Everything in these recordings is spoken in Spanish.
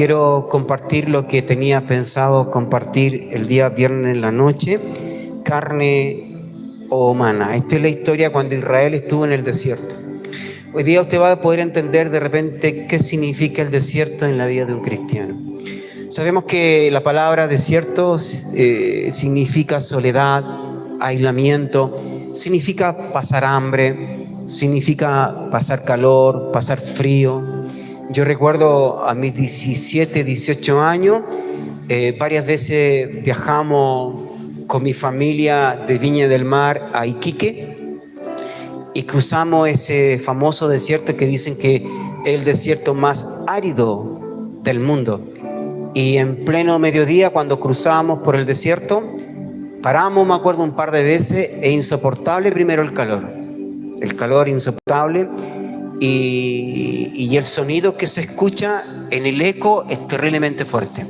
Quiero compartir lo que tenía pensado compartir el día viernes en la noche, carne o maná. Esta es la historia cuando Israel estuvo en el desierto. Hoy día usted va a poder entender de repente qué significa el desierto en la vida de un cristiano. Sabemos que la palabra desierto significa soledad, aislamiento, significa pasar hambre, significa pasar calor, pasar frío. Yo recuerdo a mis 17, 18 años, varias veces viajamos con mi familia de Viña del Mar a Iquique y cruzamos ese famoso desierto que dicen que es el desierto más árido del mundo. Y en pleno mediodía, cuando cruzábamos por el desierto, paramos, me acuerdo, un par de veces, e insoportable primero el calor insoportable. Y el sonido que se escucha en el eco es terriblemente fuerte.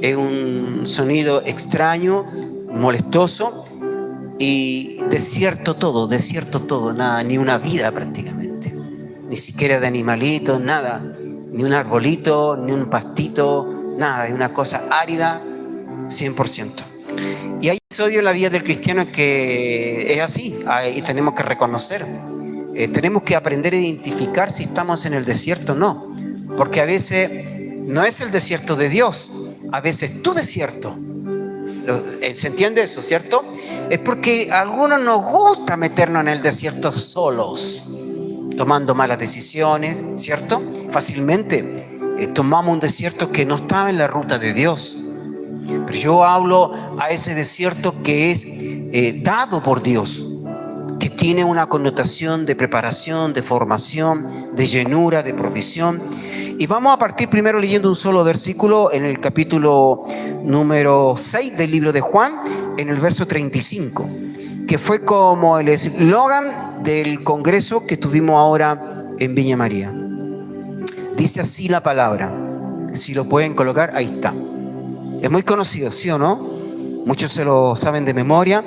Es un sonido extraño, molestoso y desierto todo, nada, ni una vida prácticamente. Ni siquiera de animalitos, nada. Ni un arbolito, ni un pastito, nada. Es una cosa árida, 100%. Y hay episodios en la vida del cristiano que es así, y tenemos que reconocer. Tenemos que aprender a identificar si estamos en el desierto o no, porque a veces no es el desierto de Dios, a veces tu desierto. ¿Se entiende eso, cierto? Es porque a algunos nos gusta meternos en el desierto solos, tomando malas decisiones, ¿cierto? Fácilmente tomamos un desierto que no estaba en la ruta de Dios. Pero yo hablo a ese desierto que es dado por Dios, que tiene una connotación de preparación, de formación, de llenura, de provisión. Y vamos a partir primero leyendo un solo versículo en el capítulo número 6 del libro de Juan, en el verso 35, que fue como el eslogan del congreso que tuvimos ahora en Viña María. Dice así la palabra, si lo pueden colocar, ahí está. Es muy conocido, ¿sí o no? Muchos se lo saben de memoria.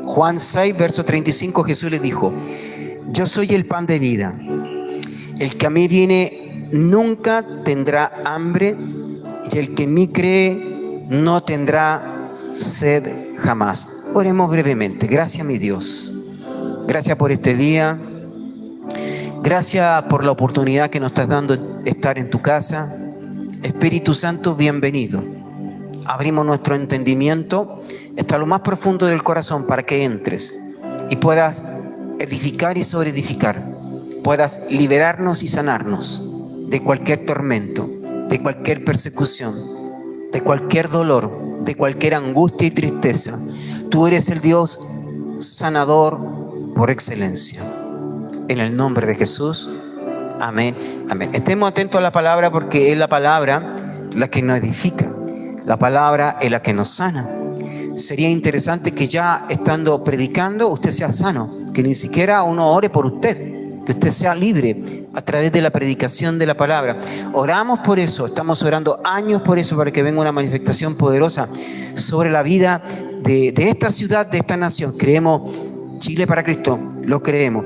Juan 6, verso 35, Jesús les dijo: yo soy el pan de vida. El que a mí viene nunca tendrá hambre, y el que en mí cree no tendrá sed jamás. Oremos brevemente. Gracias, mi Dios. Gracias por este día. Gracias por la oportunidad que nos estás dando de estar en tu casa. Espíritu Santo, bienvenido. Abrimos nuestro entendimiento hasta lo más profundo del corazón para que entres y puedas edificar y sobreedificar, puedas liberarnos y sanarnos de cualquier tormento, de cualquier persecución, de cualquier dolor, de cualquier angustia y tristeza. Tú eres el Dios sanador por excelencia. En el nombre de Jesús, amén, amén. Estemos atentos a la palabra, porque es la palabra la que nos edifica, la palabra es la que nos sana. Sería interesante que ya estando predicando usted sea sano, que ni siquiera uno ore por usted, que usted sea libre a través de la predicación de la palabra. Oramos por eso, estamos orando años por eso, para que venga una manifestación poderosa sobre la vida de esta ciudad, de esta nación. Creemos Chile para Cristo, lo creemos.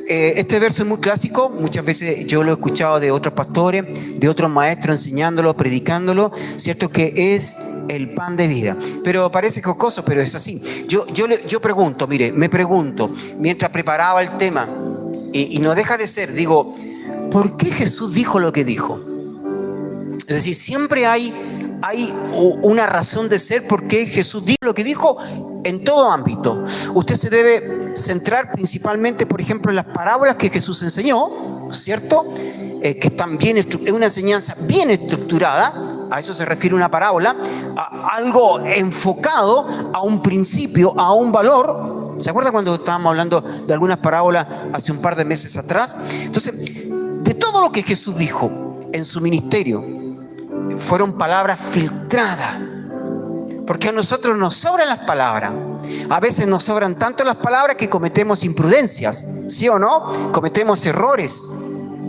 Este verso es muy clásico, muchas veces yo lo he escuchado de otros pastores, de otros maestros enseñándolo, predicándolo, cierto, que es el pan de vida. Pero parece jocoso, pero es así. Yo pregunto, mire, me pregunto, mientras preparaba el tema, y no deja de ser, digo, ¿por qué Jesús dijo lo que dijo? Es decir, siempre hay una razón de ser por qué Jesús dijo lo que dijo en todo ámbito. Usted se debe centrar principalmente, por ejemplo, en las parábolas que Jesús enseñó, ¿cierto? Que están bien, es una enseñanza bien estructurada. A eso se refiere una parábola, a algo enfocado a un principio, a un valor. ¿Se acuerda cuando estábamos hablando de algunas parábolas hace un par de meses atrás? Entonces, de todo lo que Jesús dijo en su ministerio, fueron palabras filtradas, porque a nosotros nos sobran las palabras. A veces nos sobran tanto las palabras que cometemos imprudencias, ¿sí o no? Cometemos errores,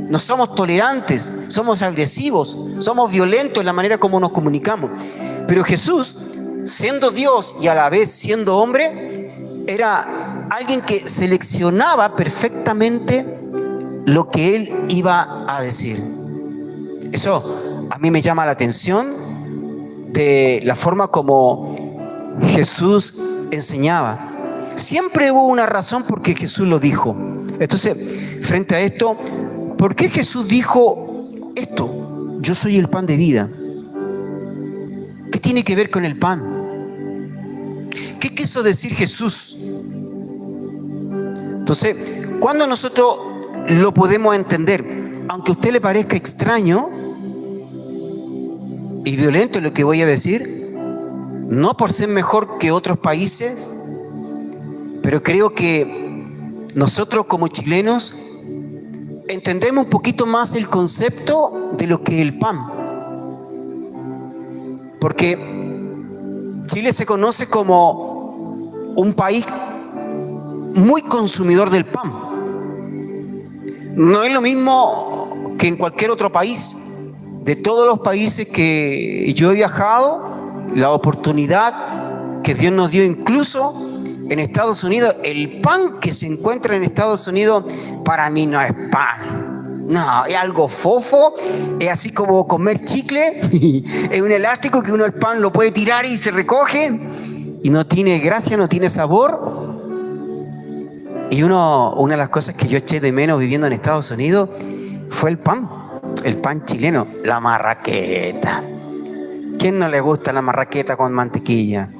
no somos tolerantes, somos agresivos, somos violentos en la manera como nos comunicamos. Pero Jesús, siendo Dios y a la vez siendo hombre, era alguien que seleccionaba perfectamente lo que él iba a decir. Eso a mí me llama la atención de la forma como Jesús enseñaba. Siempre hubo una razón por qué Jesús lo dijo. Entonces, frente a esto, ¿por qué Jesús dijo esto? Yo soy el pan de vida. ¿Qué tiene que ver con el pan? ¿Qué quiso decir Jesús? Entonces, ¿cuándo nosotros lo podemos entender? Aunque a usted le parezca extraño y violento lo que voy a decir, no por ser mejor que otros países, pero creo que nosotros como chilenos entendemos un poquito más el concepto de lo que es el pan. Porque Chile se conoce como un país muy consumidor del pan. No es lo mismo que en cualquier otro país. De todos los países que yo he viajado, la oportunidad que Dios nos dio incluso en Estados Unidos, el pan que se encuentra en Estados Unidos para mí no es pan. No, es algo fofo, es así como comer chicle, es un elástico que uno el pan lo puede tirar y se recoge y no tiene gracia, no tiene sabor. Y una de las cosas que yo eché de menos viviendo en Estados Unidos fue el pan chileno, la marraqueta. ¿Quién no le gusta la marraqueta con mantequilla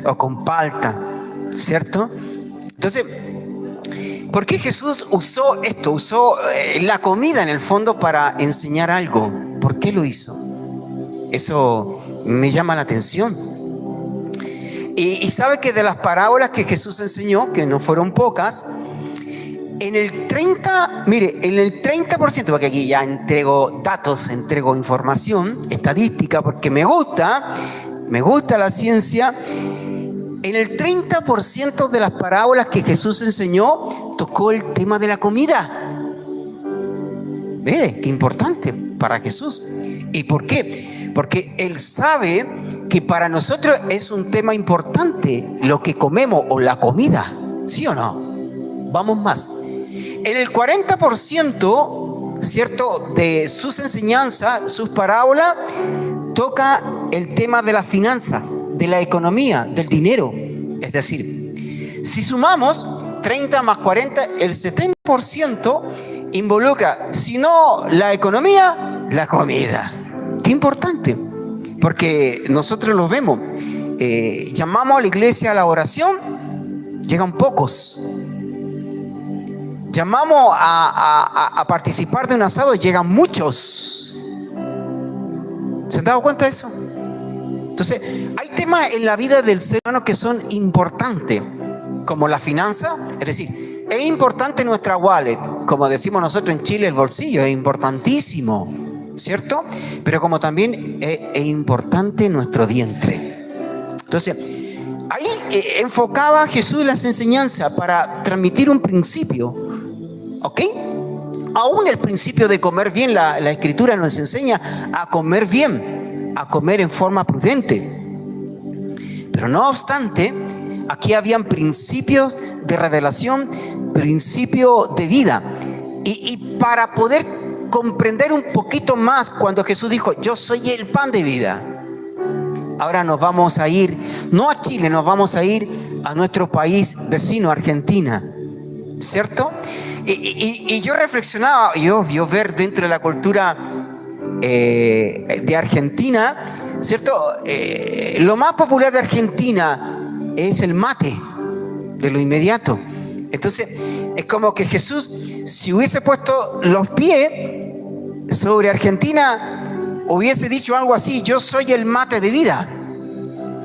o con palta? ¿Cierto? Entonces, ¿por qué Jesús usó esto? Usó la comida en el fondo para enseñar algo. ¿Por qué lo hizo? Eso me llama la atención. Y sabe que de las parábolas que Jesús enseñó, que no fueron pocas, en el 30%, porque aquí ya entrego datos, entrego información, estadística, porque me gusta la ciencia. En el 30% de las parábolas que Jesús enseñó, tocó el tema de la comida. Qué importante para Jesús. ¿Y por qué? Porque Él sabe que para nosotros es un tema importante lo que comemos o la comida. ¿Sí o no? Vamos más. En el 40%, ¿cierto?, de sus enseñanzas, sus parábolas, toca el tema de las finanzas, de la economía, del dinero. Es decir, si sumamos 30 más 40, el 70% involucra, si no la economía, la comida. Qué importante, porque nosotros lo vemos. Llamamos a la iglesia a la oración, llegan pocos. Llamamos a participar de un asado, llegan muchos. ¿Se han dado cuenta de eso? Entonces, hay temas en la vida del ser humano que son importantes, como la finanza. Es decir, es importante nuestra wallet, como decimos nosotros en Chile, el bolsillo es importantísimo, ¿cierto? Pero como también es importante nuestro vientre. Entonces, ahí enfocaba Jesús las enseñanzas para transmitir un principio, ¿ok? Aún el principio de comer bien, la Escritura nos enseña a comer bien, a comer en forma prudente. Pero no obstante, aquí habían principios de revelación, principios de vida. Y para poder comprender un poquito más, cuando Jesús dijo, yo soy el pan de vida. Ahora nos vamos a ir, no a Chile, nos vamos a ir a nuestro país vecino, Argentina, ¿cierto? Y yo reflexionaba, y obvio, ver dentro de la cultura de Argentina, ¿cierto? Lo más popular de Argentina es el mate, de lo inmediato. Entonces, es como que Jesús, si hubiese puesto los pies sobre Argentina, hubiese dicho algo así, yo soy el mate de vida,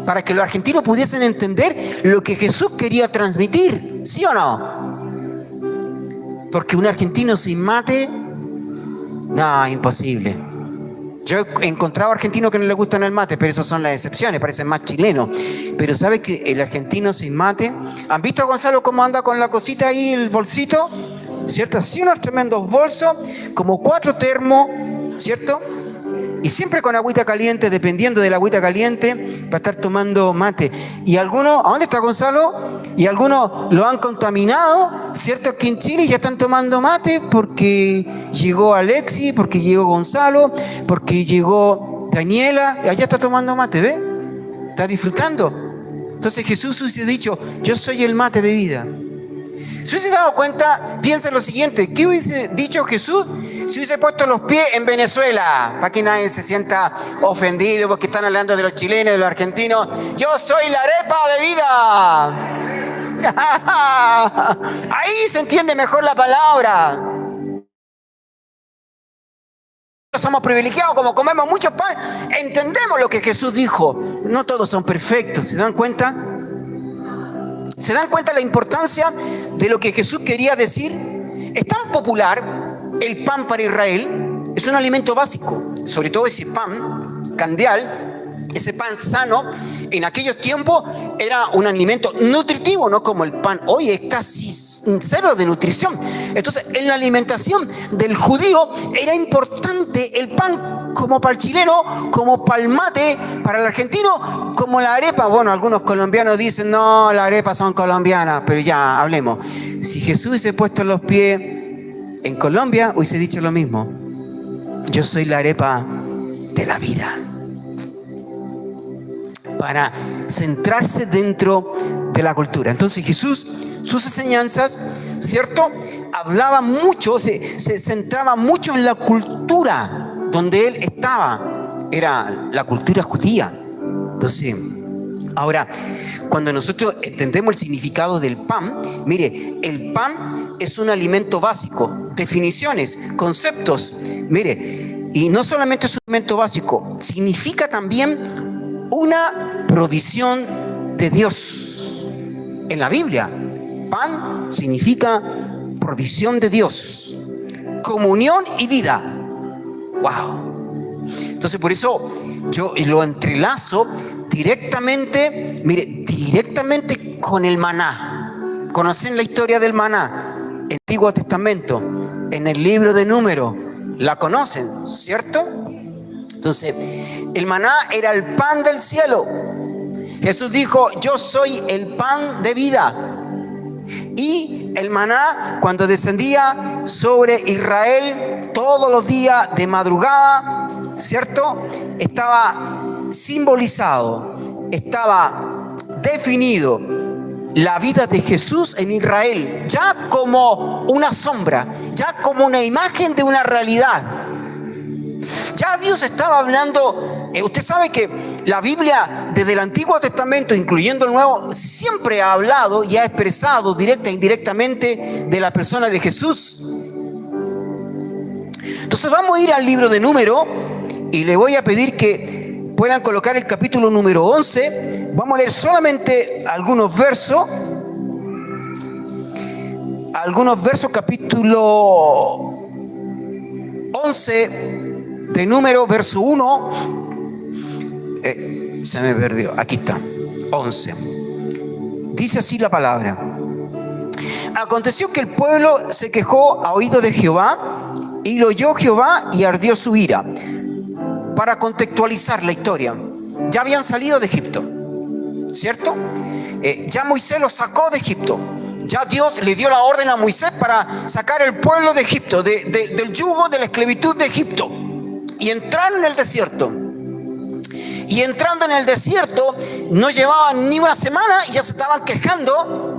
para que los argentinos pudiesen entender lo que Jesús quería transmitir, ¿sí o no? Porque un argentino sin mate, no, imposible. Yo he encontrado argentinos que no les gustan el mate, pero esas son las excepciones, parecen más chilenos. Pero ¿sabes que el argentino sin mate? ¿Han visto a Gonzalo cómo anda con la cosita ahí, el bolsito? ¿Cierto? Así unos tremendos bolsos, como 4 termos, ¿cierto? Y siempre con agüita caliente, dependiendo de la agüita caliente, para estar tomando mate. Y algunos, ¿a dónde está Gonzalo? Y algunos lo han contaminado, ¿cierto? Aquí en Chile ya están tomando mate porque llegó Alexis, porque llegó Gonzalo, porque llegó Daniela. Allá está tomando mate, ¿ves? Está disfrutando. Entonces Jesús hubiese dicho, yo soy el mate de vida. Si hubiese dado cuenta, piensa en lo siguiente, ¿qué hubiese dicho Jesús si hubiese puesto los pies en Venezuela? Para que nadie se sienta ofendido porque están hablando de los chilenos, de los argentinos. Yo soy la arepa de vida. Ahí se entiende mejor la palabra. Somos privilegiados, como comemos mucho pan, entendemos lo que Jesús dijo. No todos son perfectos, ¿se dan cuenta? ¿Se dan cuenta la importancia de lo que Jesús quería decir? Es tan popular el pan para Israel, es un alimento básico, sobre todo ese pan candeal, ese pan sano. En aquellos tiempos era un alimento nutritivo, no como el pan hoy, es casi cero de nutrición. Entonces, en la alimentación del judío era importante el pan, como para el chileno, como para el mate, para el argentino, como la arepa. Bueno, algunos colombianos dicen, no, las arepas son colombianas, pero ya, hablemos. Si Jesús hubiese puesto los pies en Colombia, hubiese dicho lo mismo. Yo soy la arepa de la vida. Para centrarse dentro de la cultura. Entonces Jesús, sus enseñanzas, ¿cierto? Hablaba mucho, se centraba mucho en la cultura donde él estaba. Era la cultura judía. Entonces, ahora, cuando nosotros entendemos el significado del pan, mire, el pan es un alimento básico. Definiciones, conceptos, mire, y no solamente es un alimento básico, significa también una provisión de Dios. En la Biblia, pan significa provisión de Dios, comunión y vida. ¡Wow! Entonces, por eso yo lo entrelazo directamente, mire, directamente con el maná. ¿Conocen la historia del maná? El Antiguo Testamento, en el libro de Números, la conocen, ¿cierto? Entonces, el maná era el pan del cielo. Jesús dijo, yo soy el pan de vida. Y el maná, cuando descendía sobre Israel todos los días de madrugada, ¿cierto? Estaba simbolizado, estaba definido la vida de Jesús en Israel, ya como una sombra, ya como una imagen de una realidad. Ya Dios estaba hablando. Usted sabe que la Biblia, desde el Antiguo Testamento, incluyendo el Nuevo, siempre ha hablado y ha expresado directa e indirectamente de la persona de Jesús. Entonces vamos a ir al libro de Números y le voy a pedir que puedan colocar el capítulo número 11. Vamos a leer solamente algunos versos, capítulo 11 de Números, verso 1. Se me perdió, aquí está, 11. Dice así la palabra: aconteció que el pueblo se quejó a oído de Jehová, y lo oyó Jehová y ardió su ira. Para contextualizar la historia, ya habían salido de Egipto, ¿cierto? Ya Moisés los sacó de Egipto. Ya Dios le dio la orden a Moisés para sacar el pueblo de Egipto, del yugo de la esclavitud de Egipto. Y entraron en el desierto. Y entrando en el desierto, no llevaban ni una semana y ya se estaban quejando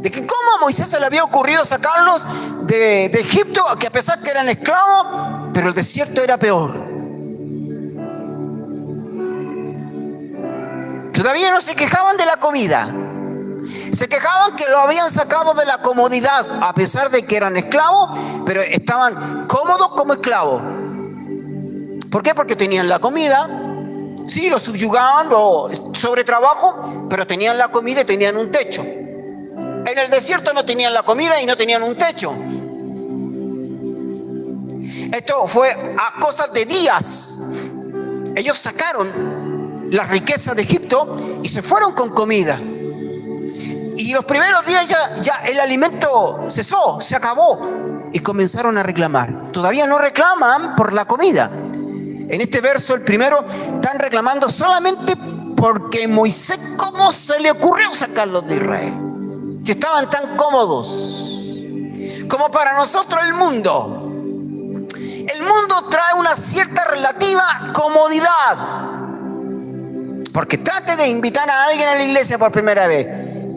de que cómo a Moisés se le había ocurrido sacarlos de Egipto, que a pesar que eran esclavos, pero el desierto era peor. Todavía no se quejaban de la comida. Se quejaban que lo habían sacado de la comodidad, a pesar de que eran esclavos, pero estaban cómodos como esclavos. ¿Por qué? Porque tenían la comida. Sí, lo subyugaban, sobre trabajo, pero tenían la comida y tenían un techo. En el desierto no tenían la comida y no tenían un techo. Esto fue a cosas de días. Ellos sacaron las riquezas de Egipto y se fueron con comida. Y los primeros días ya el alimento cesó, se acabó. Y comenzaron a reclamar. Todavía no reclaman por la comida. En este verso, el primero, están reclamando solamente Porque Moisés, ¿cómo se le ocurrió sacarlos de Israel? Si estaban tan cómodos. Como para nosotros el mundo. El mundo trae una cierta relativa comodidad. Porque trate de invitar a alguien a la iglesia por primera vez.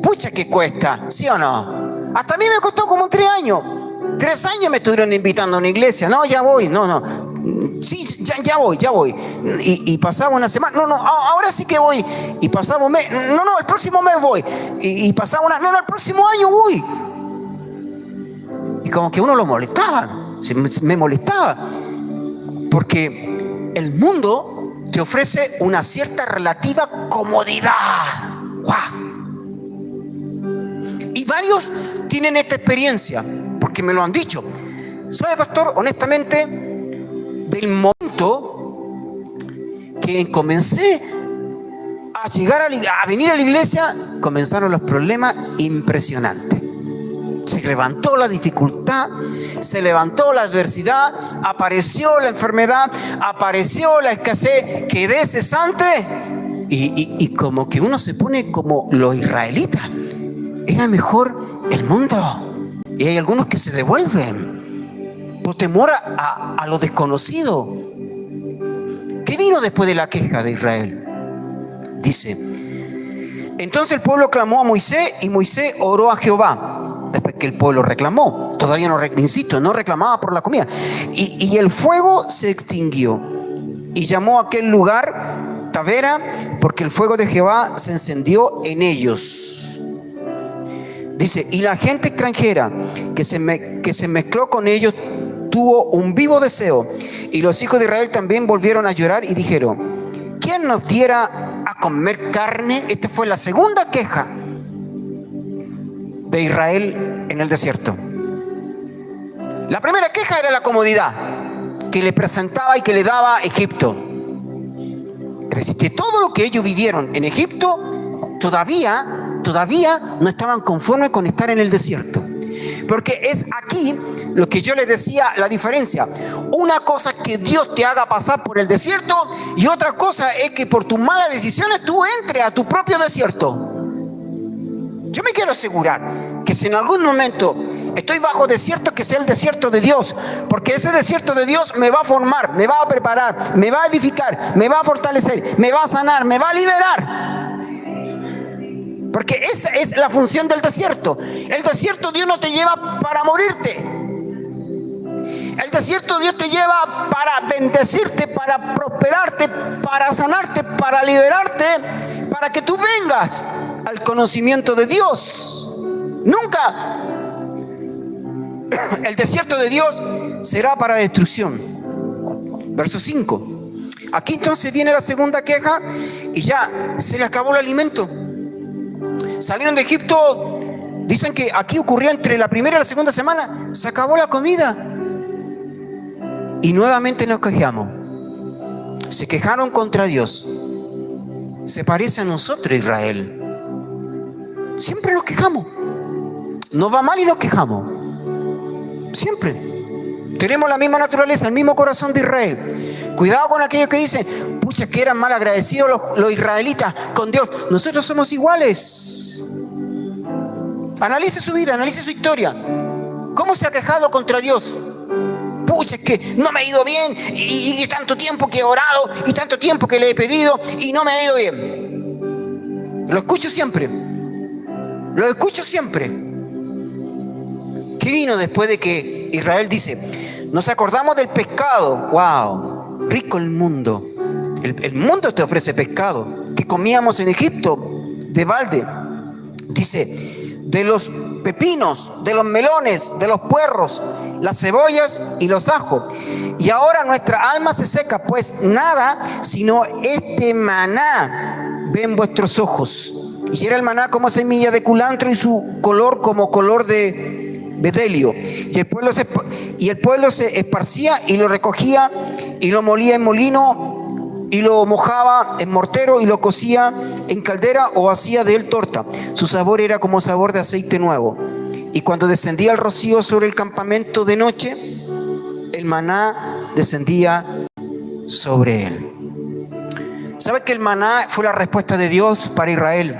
Pucha que cuesta, ¿sí o no? Hasta a mí me costó como 3 años. 3 años me estuvieron invitando a una iglesia. No, ya voy, no. Sí, ya voy. Y pasaba una semana. No, ahora sí que voy. Y pasaba un mes. No, el próximo mes voy. Y pasaba una. No, el próximo año voy. Y como que uno lo molestaba. Me molestaba. Porque el mundo te ofrece una cierta relativa comodidad. ¡Wow! Y varios tienen esta experiencia, porque me lo han dicho. ¿Sabe, pastor? Honestamente, del momento que comencé a llegar a venir a la iglesia, comenzaron los problemas impresionantes. Se levantó la dificultad, se levantó la adversidad, apareció la enfermedad, apareció la escasez, quedé cesante y como que uno se pone como los israelitas. Era mejor el mundo. Y hay algunos que se devuelven por temor a lo desconocido. ¿Qué vino después de la queja de Israel? Dice: entonces el pueblo clamó a Moisés y Moisés oró a Jehová. Después que el pueblo reclamó, todavía no reclamaba por la comida. Y el fuego se extinguió. Y llamó a aquel lugar Tavera, porque el fuego de Jehová se encendió en ellos. Dice: y la gente extranjera que se mezcló con ellos tuvo un vivo deseo. Y los hijos de Israel también volvieron a llorar y dijeron: ¿quién nos diera a comer carne? Esta fue la segunda queja de Israel en el desierto. La primera queja era la comodidad que le presentaba y que le daba Egipto. Es decir, que todo lo que ellos vivieron en Egipto todavía no estaban conformes con estar en el desierto. Porque es aquí lo que yo les decía, la diferencia. Una cosa es que Dios te haga pasar por el desierto y otra cosa es que por tus malas decisiones tú entres a tu propio desierto. Yo me quiero asegurar que si en algún momento estoy bajo desierto, que sea el desierto de Dios, porque ese desierto de Dios me va a formar, me va a preparar, me va a edificar, me va a fortalecer, me va a sanar, me va a liberar. Porque esa es la función del desierto. El desierto Dios no te lleva para morirte. El desierto Dios te lleva para bendecirte, para prosperarte, para sanarte, para liberarte, para que tú vengas al conocimiento de Dios. Nunca el desierto de Dios será para destrucción. Verso 5. Aquí entonces viene la segunda queja y ya se le acabó el alimento. Salieron de Egipto, dicen que aquí ocurrió entre la primera y la segunda semana, se acabó la comida. Y nuevamente nos quejamos. Se quejaron contra Dios. Se parece a nosotros, Israel. Siempre nos quejamos. Nos va mal y nos quejamos. Siempre. Tenemos la misma naturaleza, el mismo corazón de Israel. Cuidado con aquellos que dicen: pucha, que eran mal agradecidos los israelitas con Dios. Nosotros somos iguales. Analice su vida, analice su historia. ¿Cómo se ha quejado contra Dios? Pucha, es que no me ha ido bien y tanto tiempo que he orado y tanto tiempo que le he pedido y no me ha ido bien. Lo escucho siempre. ¿Qué vino después de que Israel dice: nos acordamos del pescado? ¡Wow! Rico el mundo. El mundo te ofrece pescado que comíamos en Egipto de balde. Dice: de los pepinos, de los melones, de los puerros, las cebollas y los ajos. Y ahora nuestra alma se seca, pues nada sino este maná ven vuestros ojos. Y era el maná como semilla de culantro y su color como color de bedelio. Y el pueblo se esparcía y lo recogía y lo molía en molino y lo mojaba en mortero y lo cocía en caldera o hacía de él torta. Su sabor era como sabor de aceite nuevo. Y cuando descendía el rocío sobre el campamento de noche, el maná descendía sobre él. ¿Sabe que el maná fue la respuesta de Dios para Israel?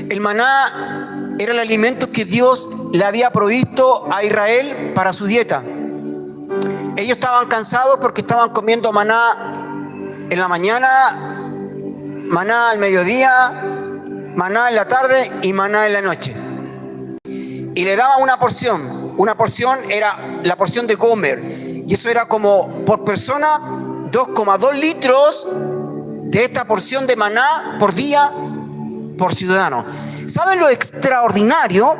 El maná era el alimento que Dios le había provisto a Israel para su dieta. Ellos estaban cansados porque estaban comiendo maná en la mañana, maná al mediodía, maná en la tarde y maná en la noche. Y le daban una porción. Una porción era la porción de Gomer. Y eso era como por persona 2,2 litros de esta porción de maná por día por ciudadano. ¿Saben lo extraordinario?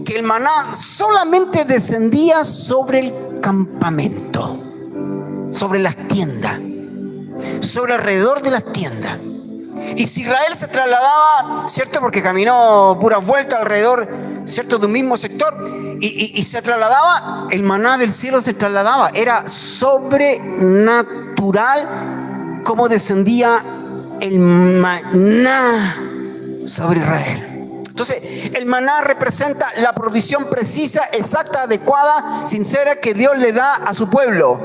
Que el maná solamente descendía sobre el campamento, sobre las tiendas, sobre alrededor de las tiendas. Y si Israel se trasladaba, ¿cierto? Porque caminó puras vueltas alrededor, ¿cierto? De un mismo sector. Y se trasladaba, el maná del cielo se trasladaba. Era sobrenatural como descendía el maná sobre Israel. Entonces, el maná representa la provisión precisa, exacta, adecuada, sincera que Dios le da a su pueblo.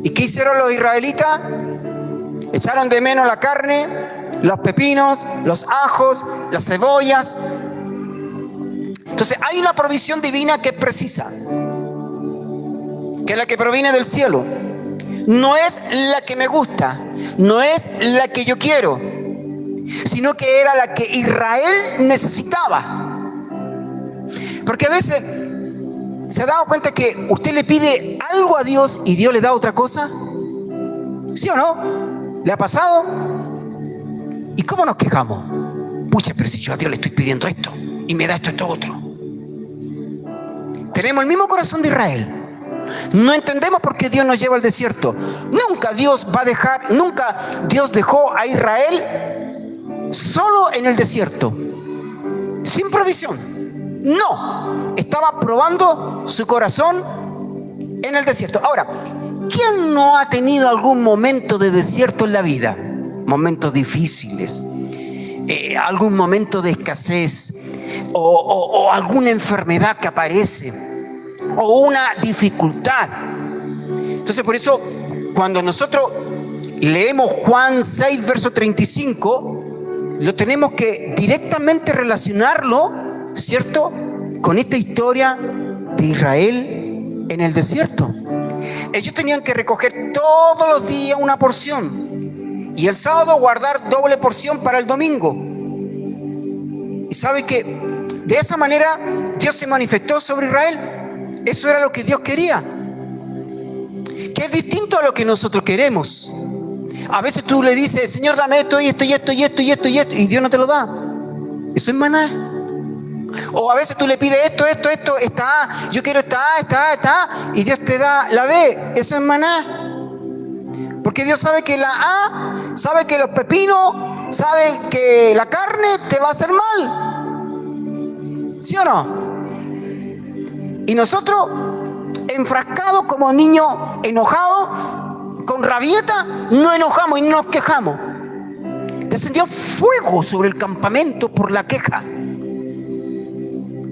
¿Y qué hicieron los israelitas? Echaron de menos la carne, los pepinos, los ajos, las cebollas. Entonces, hay una provisión divina que es precisa, que es la que proviene del cielo. No es la que me gusta, no es la que yo quiero, sino que era la que Israel necesitaba. Porque a veces se ha dado cuenta que usted le pide algo a Dios y Dios le da otra cosa. ¿Sí o no? ¿Le ha pasado? ¿Y cómo nos quejamos? Pucha, pero si yo a Dios le estoy pidiendo esto y me da esto otro. Tenemos el mismo corazón de Israel. No entendemos por qué Dios nos lleva al desierto. Nunca Dios dejó a Israel solo en el desierto, sin provisión. No, estaba probando su corazón en el desierto. Ahora, ¿quién no ha tenido algún momento de desierto en la vida? Momentos difíciles, algún momento de escasez, o alguna enfermedad que aparece, o una dificultad. Entonces, por eso, cuando nosotros leemos Juan 6, verso 35, lo tenemos que directamente relacionarlo, ¿cierto?, con esta historia de Israel en el desierto. Ellos tenían que recoger todos los días una porción y el sábado guardar doble porción para el domingo. Y sabe que de esa manera Dios se manifestó sobre Israel. Eso era lo que Dios quería, que es distinto a lo que nosotros queremos. A veces tú le dices: Señor, dame esto y esto y esto y esto y esto y esto, y Dios no te lo da. Eso es maná. O a veces tú le pides esto, esta A, yo quiero esta A, y Dios te da la B. Eso es maná. Porque Dios sabe que la A, sabe que los pepinos, sabe que la carne te va a hacer mal. ¿Sí o no? Y nosotros, enfrascados como niños enojados, con rabieta, no enojamos y no nos quejamos. Descendió fuego sobre el campamento por la queja.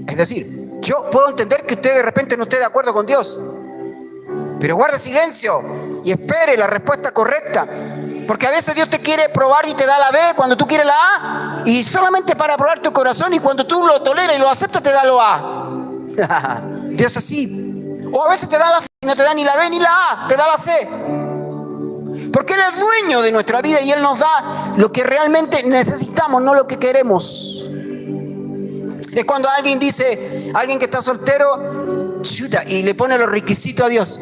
Es decir, yo puedo entender que usted de repente no esté de acuerdo con Dios, pero guarde silencio y espere la respuesta correcta. Porque a veces Dios te quiere probar y te da la B cuando tú quieres la A, y solamente para probar tu corazón, y cuando tú lo toleras y lo aceptas te da lo A. Dios es así. O a veces te da la C y no te da ni la B ni la A, te da la C. Porque Él es dueño de nuestra vida y Él nos da lo que realmente necesitamos, no lo que queremos. Es cuando alguien dice, alguien que está soltero, chuta, y le pone los requisitos a Dios.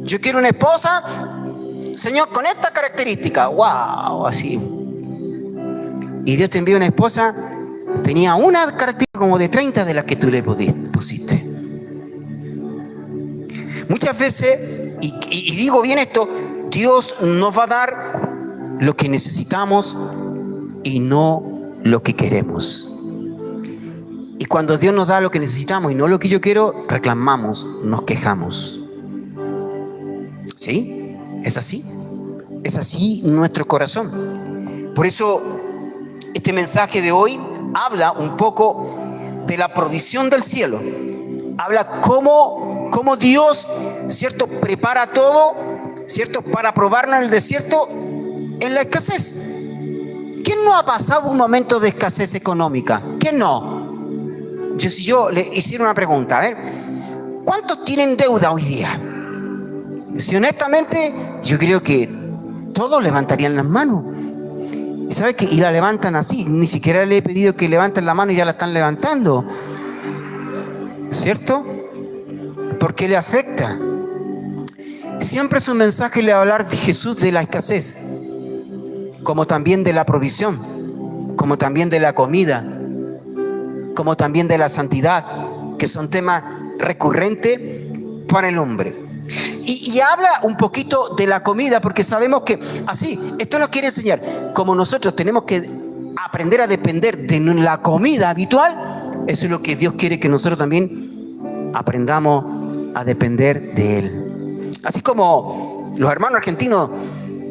Yo quiero una esposa, Señor, con esta característica. Wow, así. Y Dios te envió una esposa, tenía una característica como de 30 de las que tú le pusiste. Muchas veces, y digo bien esto, Dios nos va a dar lo que necesitamos y no lo que queremos. Y cuando Dios nos da lo que necesitamos y no lo que yo quiero, reclamamos, nos quejamos. ¿Sí? ¿Es así? Es así nuestro corazón. Por eso este mensaje de hoy habla un poco de la provisión del cielo. Habla cómo Dios, ¿cierto?, prepara todo ¿cierto? Para probarnos en el desierto, en la escasez. ¿Quién no ha pasado un momento de escasez económica? ¿Quién no? Si yo le hiciera una pregunta, a ver, ¿cuántos tienen deuda hoy día? Si honestamente, yo creo que todos levantarían las manos. ¿Y sabes qué? Y la levantan así. Ni siquiera le he pedido que levanten la mano y ya la están levantando. ¿Cierto? Porque le afecta. Siempre su mensaje le va a hablar de Jesús, de la escasez, como también de la provisión, como también de la comida, como también de la santidad, que son temas recurrentes para el hombre. Y habla un poquito de la comida, porque sabemos que así, esto nos quiere enseñar, como nosotros tenemos que aprender a depender de la comida habitual, eso es lo que Dios quiere que nosotros también aprendamos a depender de Él. Así como los hermanos argentinos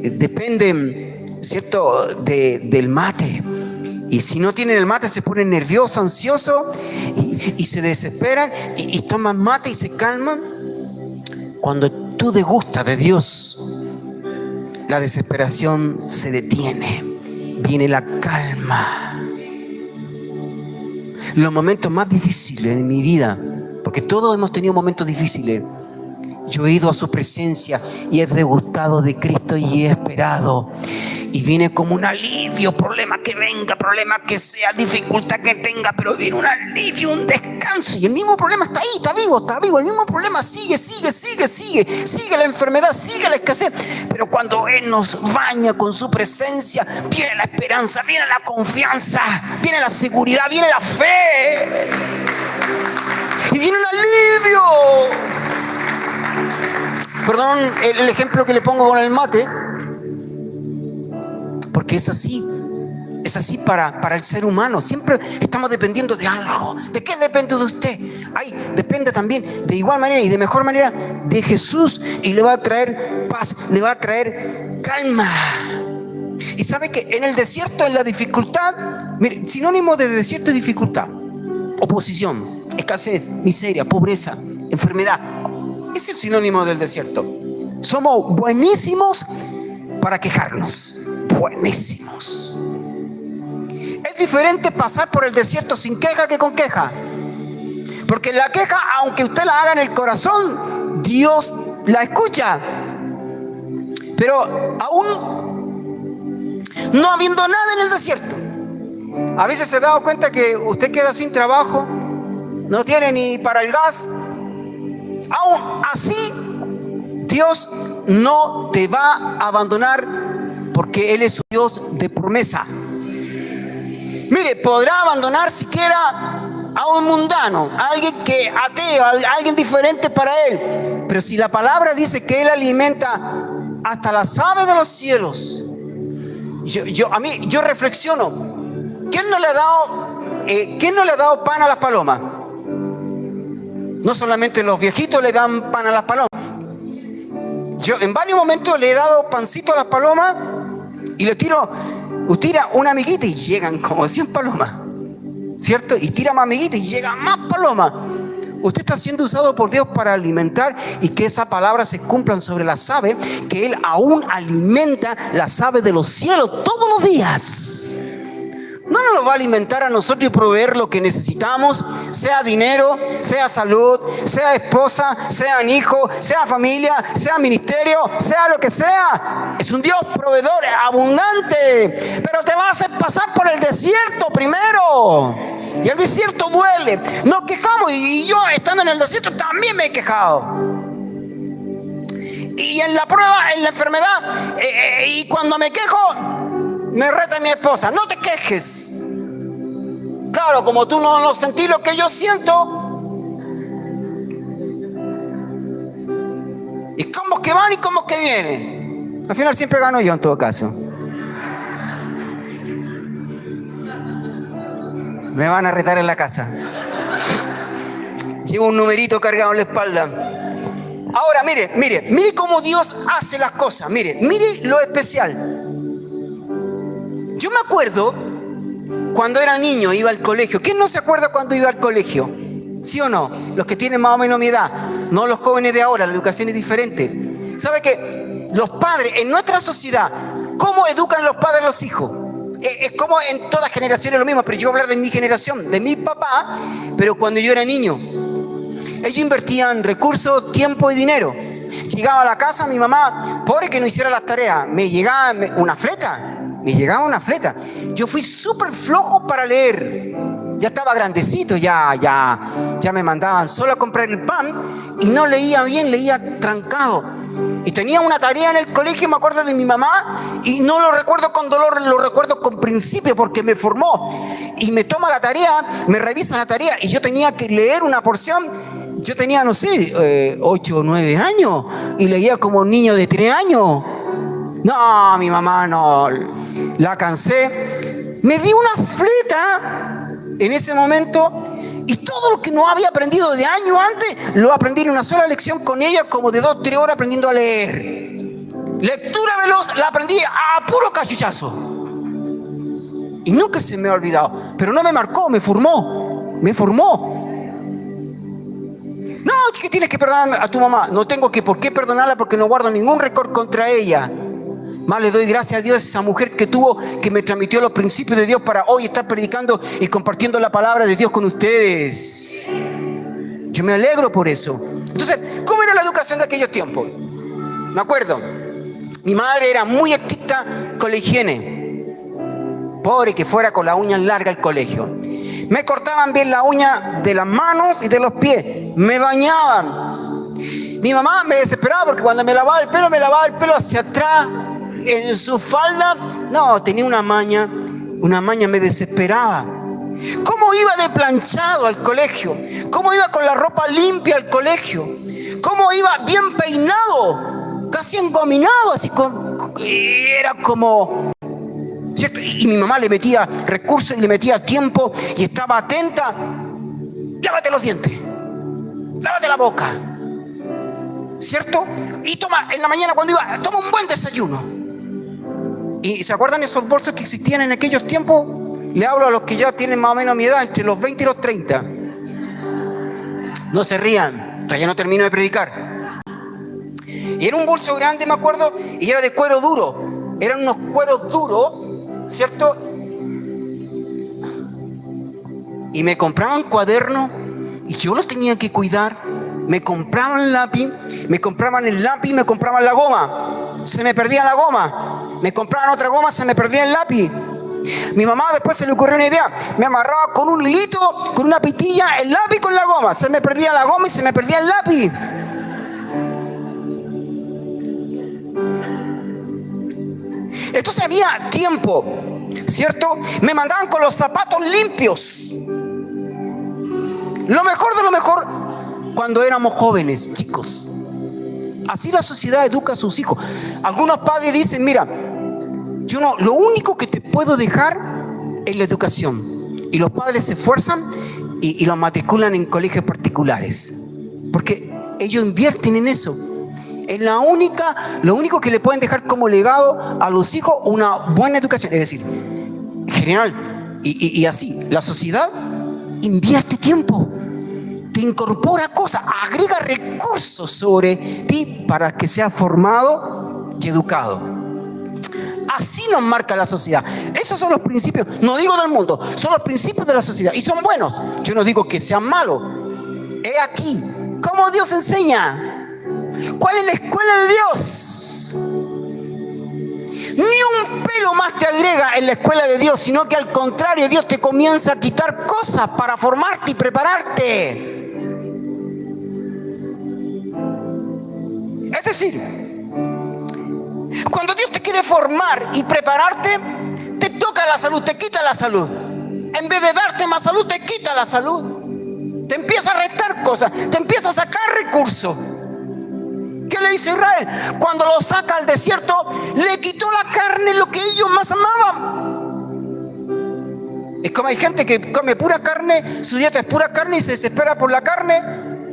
dependen, ¿cierto?, del mate. Y si no tienen el mate se ponen nerviosos, ansiosos y se desesperan y toman mate y se calman. Cuando tú degustas de Dios, la desesperación se detiene, viene la calma. Los momentos más difíciles en mi vida, porque todos hemos tenido momentos difíciles, yo he ido a su presencia y he degustado de Cristo y he esperado. Y viene como un alivio, problema que venga, problema que sea, dificultad que tenga, pero viene un alivio, un descanso. Y el mismo problema está ahí, está vivo. El mismo problema sigue la enfermedad, sigue la escasez. Pero cuando Él nos baña con su presencia, viene la esperanza, viene la confianza, viene la seguridad, viene la fe. Y viene un alivio. Perdón el ejemplo que le pongo con el mate, porque es así para el ser humano. Siempre estamos dependiendo de algo. ¿De qué depende de usted? Depende también de igual manera y de mejor manera de Jesús, y le va a traer paz, le va a traer calma. Y sabe que en el desierto, en la dificultad, mire, sinónimo de desierto es dificultad, oposición, escasez, miseria, pobreza, enfermedad. Es el sinónimo del desierto. Somos buenísimos para quejarnos. Buenísimos. Es diferente pasar por el desierto sin queja que con queja. Porque la queja, aunque usted la haga en el corazón, Dios la escucha. Pero aún no habiendo nada en el desierto, a veces se ha dado cuenta que usted queda sin trabajo, no tiene ni para el gas. Aún así, Dios no te va a abandonar, porque Él es un Dios de promesa. Mire, podrá abandonar siquiera a un mundano, a alguien que ateo, a alguien diferente para Él. Pero si la palabra dice que Él alimenta hasta las aves de los cielos, yo reflexiono, ¿quién no le ha dado pan a las palomas? No solamente los viejitos le dan pan a las palomas. Yo en varios momentos le he dado pancito a las palomas y le tira una amiguita y llegan como 100 palomas, ¿cierto? Y tira más amiguita y llegan más palomas. Usted está siendo usado por Dios para alimentar, y que esa palabra se cumplan sobre las aves, que Él aún alimenta las aves de los cielos todos los días. No nos va a alimentar a nosotros y proveer lo que necesitamos, sea dinero, sea salud, sea esposa, sean hijos, sea familia, sea ministerio, sea lo que sea. Es un Dios proveedor abundante, pero te va a hacer pasar por el desierto primero. Y el desierto duele. Nos quejamos, y yo estando en el desierto también me he quejado. Y en la prueba, en la enfermedad, y cuando me quejo, me reta mi esposa: no te quejes. Claro, como tú no sentís lo que yo siento. Y combos que van y combos que vienen. Al final siempre gano yo en todo caso. Me van a retar en la casa. Llevo un numerito cargado en la espalda. Ahora mire cómo Dios hace las cosas. Mire lo especial. Yo me acuerdo cuando era niño, iba al colegio. ¿Quién no se acuerda cuando iba al colegio? ¿Sí o no? Los que tienen más o menos mi edad, no los jóvenes de ahora, la educación es diferente. ¿Sabe qué? los padres en nuestra sociedad, ¿cómo educan los padres a los hijos? Es como en todas generaciones lo mismo, pero yo voy a hablar de mi generación, de mi papá, pero cuando yo era niño. Ellos invertían recursos, tiempo y dinero. Llegaba a la casa, mi mamá, pobre que no hiciera las tareas, me llegaba una fleta. Yo fui súper flojo para leer. Ya estaba grandecito, ya me mandaban solo a comprar el pan y no leía bien, leía trancado. Y tenía una tarea en el colegio, me acuerdo de mi mamá, y no lo recuerdo con dolor, lo recuerdo con principio porque me formó. Y me toma la tarea, me revisa la tarea y yo tenía que leer una porción. Yo tenía, no sé, 8 o 9 años y leía como un niño de 3 años. No, mi mamá no, la cansé. Me di una fleta en ese momento y todo lo que no había aprendido de años antes lo aprendí en una sola lección con ella, como de 2 o 3 horas aprendiendo a leer. Lectura veloz, la aprendí a puro cachuchazo. Y nunca se me ha olvidado, pero no me marcó, me formó. No, que tienes que perdonar a tu mamá. No tengo por qué perdonarla porque no guardo ningún récord contra ella. Más le doy gracias a Dios a esa mujer que me transmitió los principios de Dios para hoy estar predicando y compartiendo la palabra de Dios con ustedes. Yo me alegro por eso. Entonces, ¿cómo era la educación de aquellos tiempos? Me acuerdo, mi madre era muy estricta con la higiene. Pobre que fuera con las uñas largas al colegio. Me cortaban bien la uña de las manos y de los pies. Me bañaban. Mi mamá me desesperaba porque cuando me lavaba el pelo hacia atrás, en su falda. No, tenía una maña me desesperaba. ¿Cómo iba de planchado al colegio? ¿Cómo iba con la ropa limpia al colegio? ¿Cómo iba bien peinado? Casi engominado, así era como... ¿cierto? Y mi mamá le metía recursos y le metía tiempo y estaba atenta. Lávate los dientes, lávate la boca, ¿cierto? Y toma, en la mañana cuando iba, toma un buen desayuno. ¿Y se acuerdan esos bolsos que existían en aquellos tiempos? Le hablo a los que ya tienen más o menos mi edad, entre los 20 y los 30. No se rían, todavía no termino de predicar. Y era un bolso grande, me acuerdo, y era de cuero duro. Eran unos cueros duros, ¿cierto? Y me compraban cuadernos y yo los tenía que cuidar. Me compraban el lápiz, me compraban la goma. Se me perdía la goma. Me compraban otra goma, se me perdía el lápiz. Mi mamá después se le ocurrió una idea. Me amarraba con un hilito, con una pitilla, el lápiz con la goma. Se me perdía la goma y se me perdía el lápiz. Entonces había tiempo, ¿cierto? Me mandaban con los zapatos limpios. Lo mejor de lo mejor cuando éramos jóvenes, chicos. Así la sociedad educa a sus hijos. Algunos padres dicen, mira, lo único que te puedo dejar es la educación. Y los padres se esfuerzan y los matriculan en colegios particulares. Porque ellos invierten en eso. Es lo único que le pueden dejar como legado a los hijos, una buena educación. Es decir, en general, y así, la sociedad invierte tiempo, te incorpora cosas, agrega recursos sobre ti para que seas formado y educado. Así nos marca la sociedad. Esos son los principios, no digo del mundo, son los principios de la sociedad y son buenos. Yo no digo que sean malos. He aquí cómo Dios enseña. ¿Cuál es la escuela de Dios? Ni un pelo más te agrega en la escuela de Dios, sino que al contrario, Dios te comienza a quitar cosas para formarte y prepararte. Es decir, cuando Dios te quiere formar y prepararte, te toca la salud, te quita la salud. En vez de darte más salud, te quita la salud. Te empieza a restar cosas, te empieza a sacar recursos. ¿Qué le dice Israel? Cuando lo saca al desierto, le quitó la carne, lo que ellos más amaban. Es como hay gente que come pura carne, su dieta es pura carne y se desespera por la carne.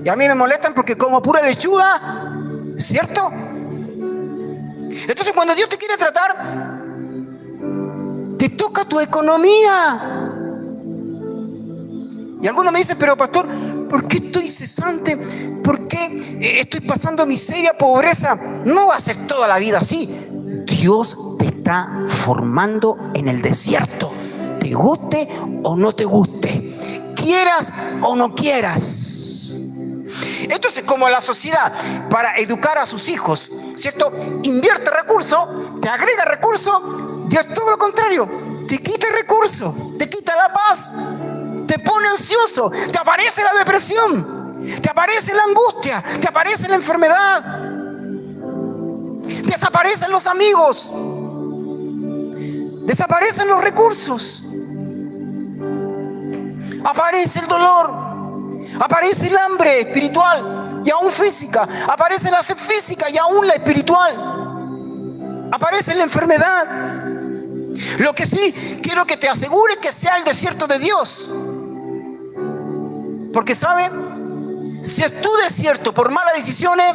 Y a mí me molestan porque como pura lechuga, ¿cierto? Entonces cuando Dios te quiere tratar, te toca tu economía. Y algunos me dicen, pero pastor, ¿por qué estoy cesante? ¿Por qué estoy pasando miseria, pobreza? No va a ser toda la vida así. Dios te está formando en el desierto, te guste o no te guste, quieras o no quieras. Entonces, como la sociedad, para educar a sus hijos, ¿cierto?, invierte recursos, te agrega recursos, Dios todo lo contrario, te quita recursos, te quita la paz, te pone ansioso, te aparece la depresión, te aparece la angustia, te aparece la enfermedad, desaparecen los amigos, desaparecen los recursos, aparece el dolor, aparece el hambre espiritual y aún física, aparece la sed física y aún la espiritual, aparece la enfermedad. Lo que sí quiero que te asegure que sea el desierto de Dios, porque ¿sabe? Si es tu desierto por malas decisiones,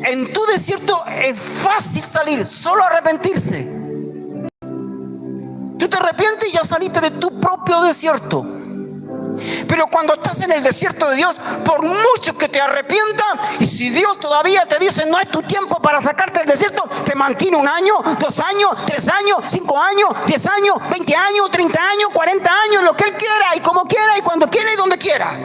en tu desierto es fácil salir, solo arrepentirse. Tú te arrepientes y ya saliste de tu propio desierto. Pero cuando estás en el desierto de Dios, por mucho que te arrepientas, y si Dios todavía te dice no es tu tiempo para sacarte del desierto, te mantiene 1 año, 2 años, 3 años, 5 años, 10 años, 20 años, 30 años, 40 años, lo que Él quiera, y como quiera, y cuando quiera, y donde quiera.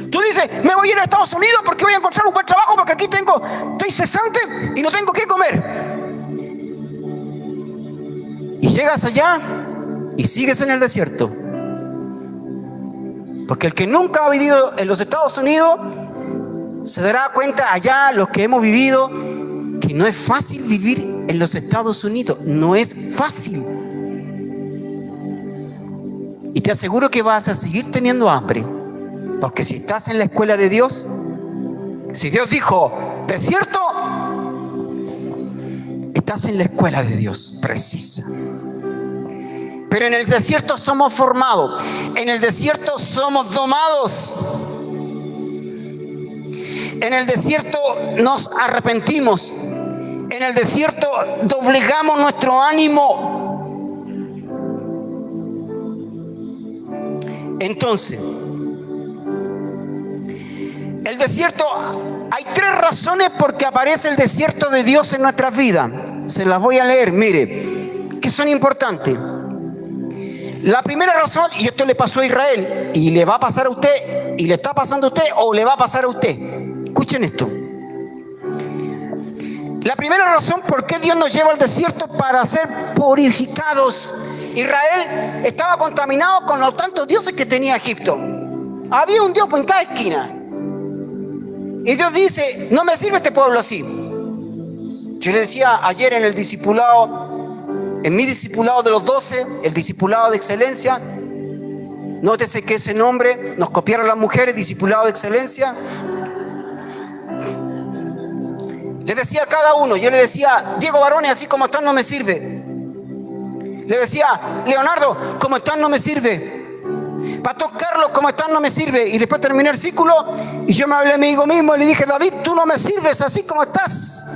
Tú dices, me voy a ir a Estados Unidos porque voy a encontrar un buen trabajo, porque aquí estoy cesante y no tengo qué comer. Y llegas allá y sigues en el desierto. Porque el que nunca ha vivido en los Estados Unidos se dará cuenta allá, los que hemos vivido, que no es fácil vivir en los Estados Unidos. No es fácil. Y te aseguro que vas a seguir teniendo hambre. Porque si estás en la escuela de Dios, si Dios dijo desierto, estás en la escuela de Dios precisa. Pero en el desierto somos formados, en el desierto somos domados, en el desierto nos arrepentimos, en el desierto doblegamos nuestro ánimo. Entonces, el desierto, hay 3 razones por qué aparece el desierto de Dios en nuestras vidas. Se las voy a leer, mire, que son importantes. La primera razón, y esto le pasó a Israel, y le va a pasar a usted, y le está pasando a usted, o le va a pasar a usted. Escuchen esto. La primera razón por qué Dios nos lleva al desierto, para ser purificados. Israel estaba contaminado con los tantos dioses que tenía Egipto. Había un dios en cada esquina. Y Dios dice, no me sirve este pueblo así. Yo le decía ayer en el discipulado, en mi discipulado de los 12, el discipulado de excelencia, nótese que ese nombre nos copiaron las mujeres, discipulado de excelencia. Le decía a cada uno, yo le decía, Diego Barones, así como están no me sirve. Le decía, Leonardo, como están no me sirve. Pastor Carlos, como están no me sirve. Y después terminé el círculo y yo me hablé a mí mismo y le dije, David, tú no me sirves así como estás.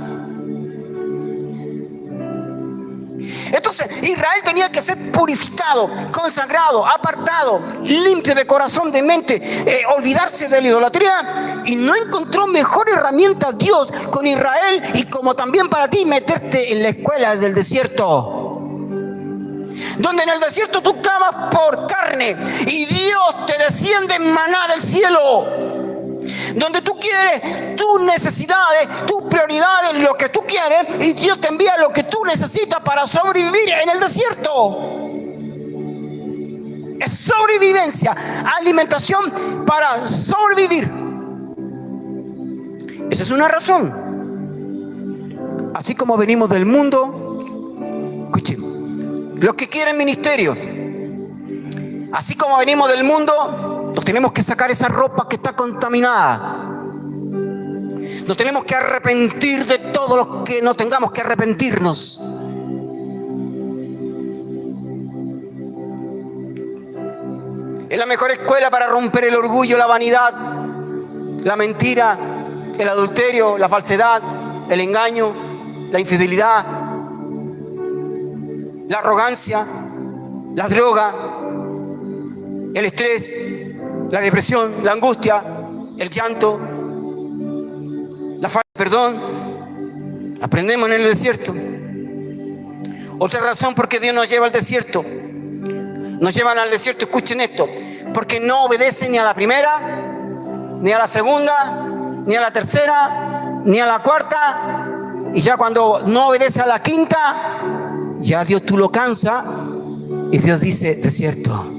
Entonces Israel tenía que ser purificado, consagrado, apartado, limpio de corazón, de mente, olvidarse de la idolatría. Y no encontró mejor herramienta Dios con Israel, y como también para ti, meterte en la escuela del desierto, donde en el desierto tú clamas por carne y Dios te desciende en maná del cielo, donde tú quieres tus necesidades, tus prioridades, lo que tú quieres, y Dios te envía lo que tú necesitas para sobrevivir en el desierto. Es sobrevivencia, alimentación para sobrevivir. Esa es una razón. Así como venimos del mundo, escuchen, los que quieren ministerios, así como venimos del mundo, nos tenemos que sacar esa ropa que está contaminada. Nos tenemos que arrepentir de todo lo que no tengamos que arrepentirnos. Es la mejor escuela para romper el orgullo, la vanidad, la mentira, el adulterio, la falsedad, el engaño, la infidelidad, la arrogancia, la droga, el estrés. la depresión, la angustia, el llanto, la falta de perdón. Aprendemos en el desierto. Otra razón por qué Dios nos lleva al desierto. Nos llevan al desierto, escuchen esto, porque no obedecen ni a la primera, ni a la segunda, ni a la tercera, ni a la cuarta. Y ya cuando no obedece a la quinta, ya Dios tú lo cansa y Dios dice, desierto.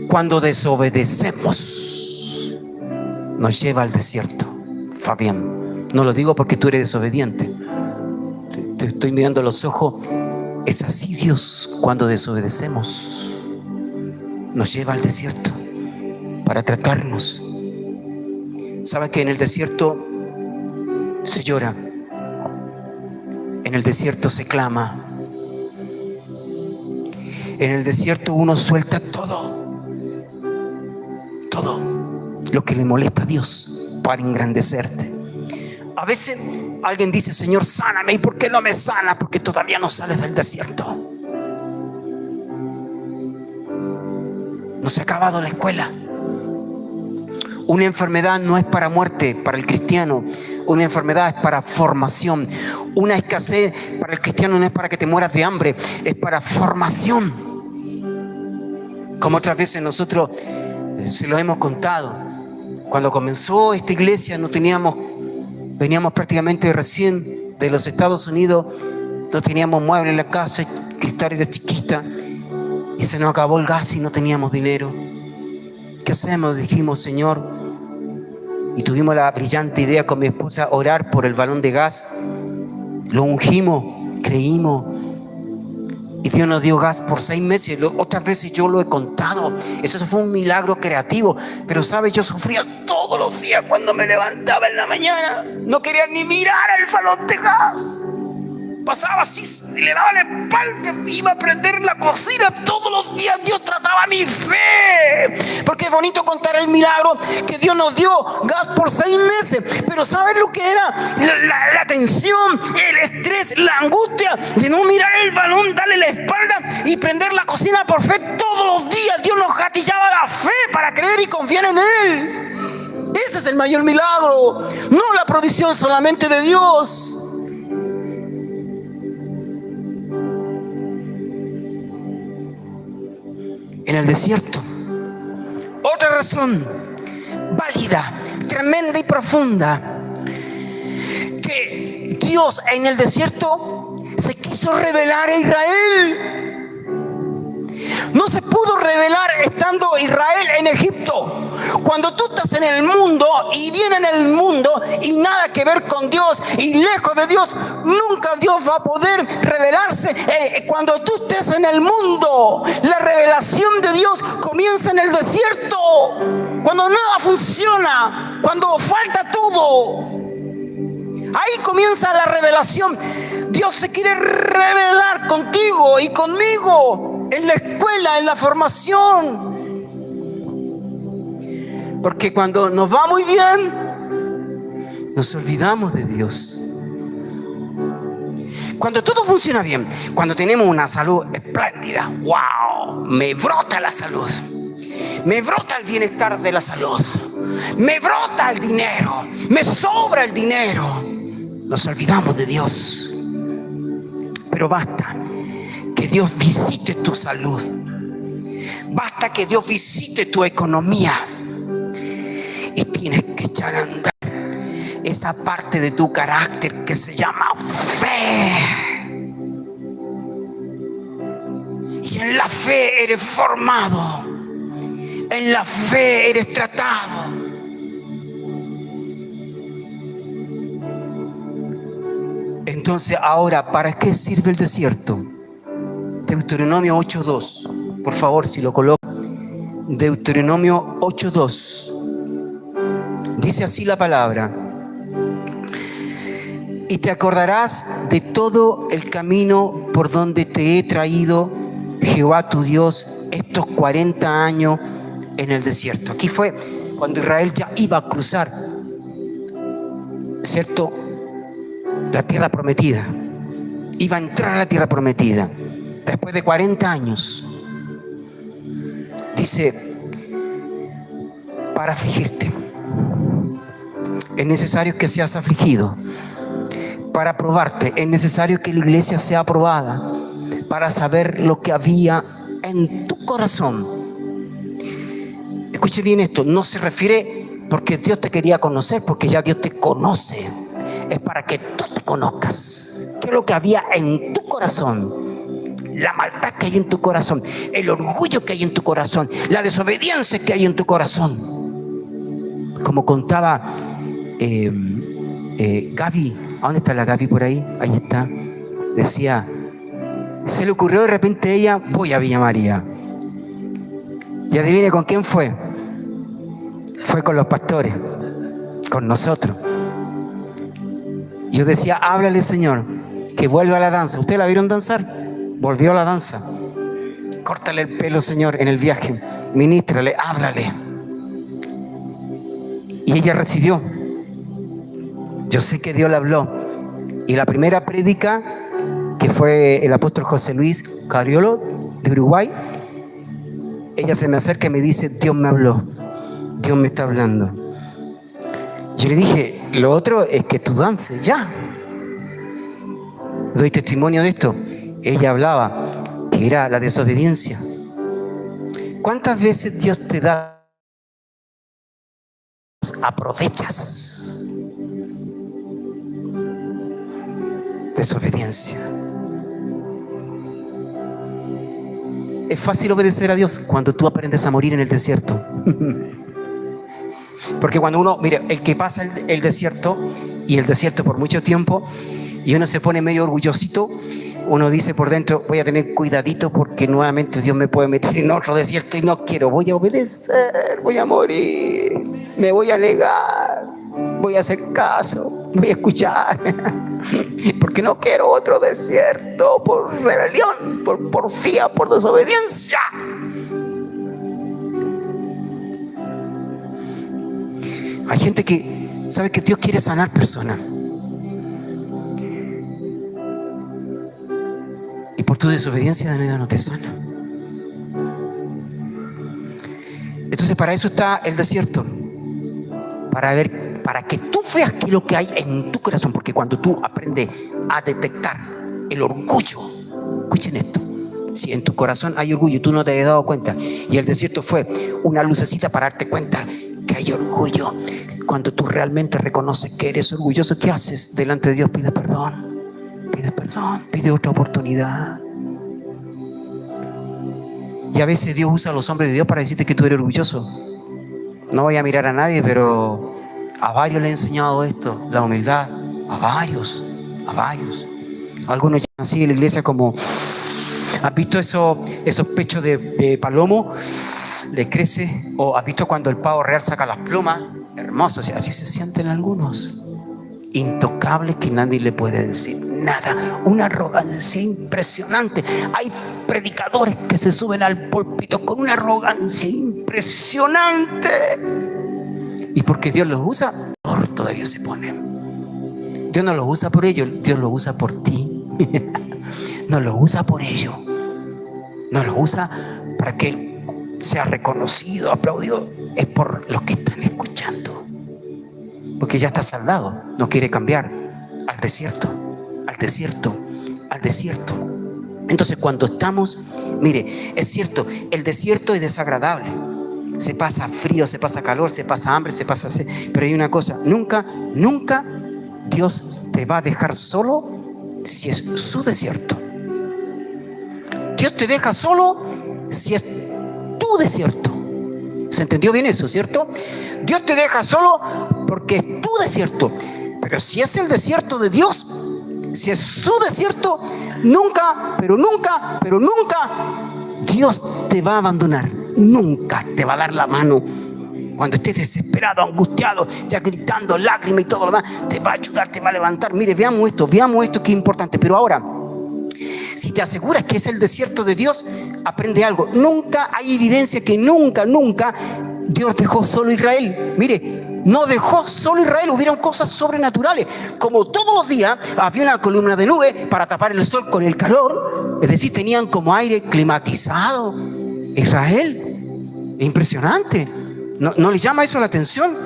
Cuando desobedecemos, nos lleva al desierto. Fabián, no lo digo porque tú eres desobediente. Te estoy mirando a los ojos. Es así Dios, cuando desobedecemos, nos lleva al desierto para tratarnos. ¿Sabes que en el desierto se llora? En el desierto se clama. En el desierto uno suelta todo lo que le molesta a Dios para engrandecerte. A veces alguien dice, Señor, sáname. ¿Y por qué no me sana? Porque todavía no sales del desierto. No se ha acabado la escuela. Una enfermedad no es para muerte para el cristiano. Una enfermedad es para formación. Una escasez para el cristiano no es para que te mueras de hambre, es para formación. Como otras veces nosotros se lo hemos contado. Cuando comenzó esta iglesia veníamos prácticamente recién de los Estados Unidos, no teníamos muebles en la casa, Cristal era chiquita y se nos acabó el gas y no teníamos dinero. ¿Qué hacemos? Dijimos, Señor, y tuvimos la brillante idea con mi esposa orar por el balón de gas. Lo ungimos, creímos y Dios nos dio gas por 6 meses. Otras veces yo lo he contado, eso fue un milagro creativo. Pero sabes, yo sufría todos los días cuando me levantaba en la mañana. No quería ni mirar el balón de gas. Pasaba así, le daba la espalda, iba a prender la cocina. Todos los días Dios trataba mi fe. Porque es bonito contar el milagro que Dios nos dio gas por 6 meses. Pero ¿sabes lo que era? La tensión, el estrés, la angustia de no mirar el balón, darle la espalda y prender la cocina por fe todos los días. Dios nos gatillaba la fe para creer y confiar en Él. Ese es el mayor milagro, no la provisión solamente de Dios. En el desierto, otra razón válida, tremenda y profunda, que Dios en el desierto se quiso revelar a Israel. No se pudo revelar estando Israel en Egipto. Cuando tú estás en el mundo y viene en el mundo y nada que ver con Dios y lejos de Dios, nunca Dios va a poder revelarse. Cuando tú estés en el mundo, la revelación de Dios comienza en el desierto. Cuando nada funciona, cuando falta todo, ahí comienza la revelación. Dios se quiere revelar contigo y conmigo en la escuela, en la formación. Porque cuando nos va muy bien, nos olvidamos de Dios. Cuando todo funciona bien, cuando tenemos una salud espléndida, wow, me brota la salud, me brota el bienestar de la salud, me brota el dinero, me sobra el dinero, nos olvidamos de Dios. Pero basta que Dios visite tu salud, basta que Dios visite tu economía y tienes que echar a andar esa parte de tu carácter que se llama fe. Y en la fe eres formado, en la fe eres tratado. Entonces ahora, ¿para qué sirve el desierto? Deuteronomio 8:2, por favor, si lo coloco. Deuteronomio 8:2. Dice así la palabra: y te acordarás de todo el camino por donde te he traído, Jehová tu Dios, estos 40 años en el desierto. Aquí fue cuando Israel ya iba a cruzar, ¿cierto?, la tierra prometida. Iba a entrar a la tierra prometida después de 40 años. Dice, para afligirte es necesario que seas afligido. Para probarte es necesario que la iglesia sea aprobada, para saber lo que había en tu corazón. Escuche bien esto, no se refiere porque Dios te quería conocer, porque ya Dios te conoce. Es para que tú te conozcas. ¿Qué es lo que había en tu corazón? La maldad que hay en tu corazón, el orgullo que hay en tu corazón, la desobediencia que hay en tu corazón. Como contaba Gaby, ¿a dónde está la Gaby por ahí? Ahí está. Decía, se le ocurrió de repente a ella, voy a Villa María. Y adivine con quién fue. Fue con los pastores, con nosotros. Yo decía, háblale, Señor, que vuelva a la danza. ¿Ustedes la vieron danzar? Volvió a la danza. Córtale el pelo, Señor, en el viaje. Ministrale, háblale. Y ella recibió. Yo sé que Dios le habló. Y la primera prédica, que fue el apóstol José Luis Cariolo, de Uruguay, ella se me acerca y me dice, Dios me habló. Dios me está hablando. Yo le dije, lo otro es que tú dances ya. Doy testimonio de esto. Ella hablaba que era la desobediencia. ¿Cuántas veces Dios te da? Aprovechas. Desobediencia. Es fácil obedecer a Dios cuando tú aprendes a morir en el desierto. Porque cuando uno, mire, el que pasa el desierto y el desierto por mucho tiempo y uno se pone medio orgullosito, uno dice por dentro, voy a tener cuidadito porque nuevamente Dios me puede meter en otro desierto y no quiero, voy a obedecer, voy a morir, me voy a negar, voy a hacer caso, voy a escuchar, porque no quiero otro desierto por rebelión, por porfía, por desobediencia. Hay gente que sabe que Dios quiere sanar personas. Y por tu desobediencia de nada no te sana. Entonces para eso está el desierto. Para que tú veas qué es lo que hay en tu corazón. Porque cuando tú aprendes a detectar el orgullo, escuchen esto. Si en tu corazón hay orgullo y tú no te has dado cuenta, y el desierto fue una lucecita para darte cuenta que hay orgullo. Cuando tú realmente reconoces que eres orgulloso, ¿qué haces? Delante de Dios pides perdón, pide otra oportunidad. Y a veces Dios usa a los hombres de Dios para decirte que tú eres orgulloso. No voy a mirar a nadie, pero a varios le he enseñado esto, la humildad, a varios. Algunos llegan así en la iglesia como, ¿has visto esos pechos de palomo? Le crece. O ¿has visto cuando el pavo real saca las plumas? Hermoso, así se sienten algunos. Intocables, que nadie le puede decir nada. Una arrogancia impresionante. Hay predicadores que se suben al púlpito con una arrogancia impresionante. Y porque Dios los usa, peor todavía se ponen. Dios no los usa por ellos, Dios los usa por ti. No los usa por ellos. No los usa para que Él sea reconocido, aplaudido. Es por los que están escuchando. Porque ya está saldado, no quiere cambiar. Al desierto. Entonces cuando estamos, mire, es cierto, el desierto es desagradable. Se pasa frío, se pasa calor, se pasa hambre, se pasa sed. Pero hay una cosa, nunca Dios te va a dejar solo si es su desierto. Dios te deja solo si es tu desierto. ¿Se entendió bien eso, cierto? Dios te deja solo porque es tu desierto. Pero si es el desierto de Dios, si es su desierto, nunca Dios te va a abandonar. Nunca te va a dar la mano. Cuando estés desesperado, angustiado, ya gritando, lágrimas y todo lo demás, te va a ayudar, te va a levantar. Mire, veamos esto que es importante. Pero ahora, si te aseguras que es el desierto de Dios, aprende algo. Nunca hay evidencia que nunca Dios dejó solo a Israel. Mire, no dejó solo a Israel, hubieron cosas sobrenaturales. Como todos los días había una columna de nube para tapar el sol con el calor. Es decir, tenían como aire climatizado Israel. Impresionante. ¿No le llama eso la atención?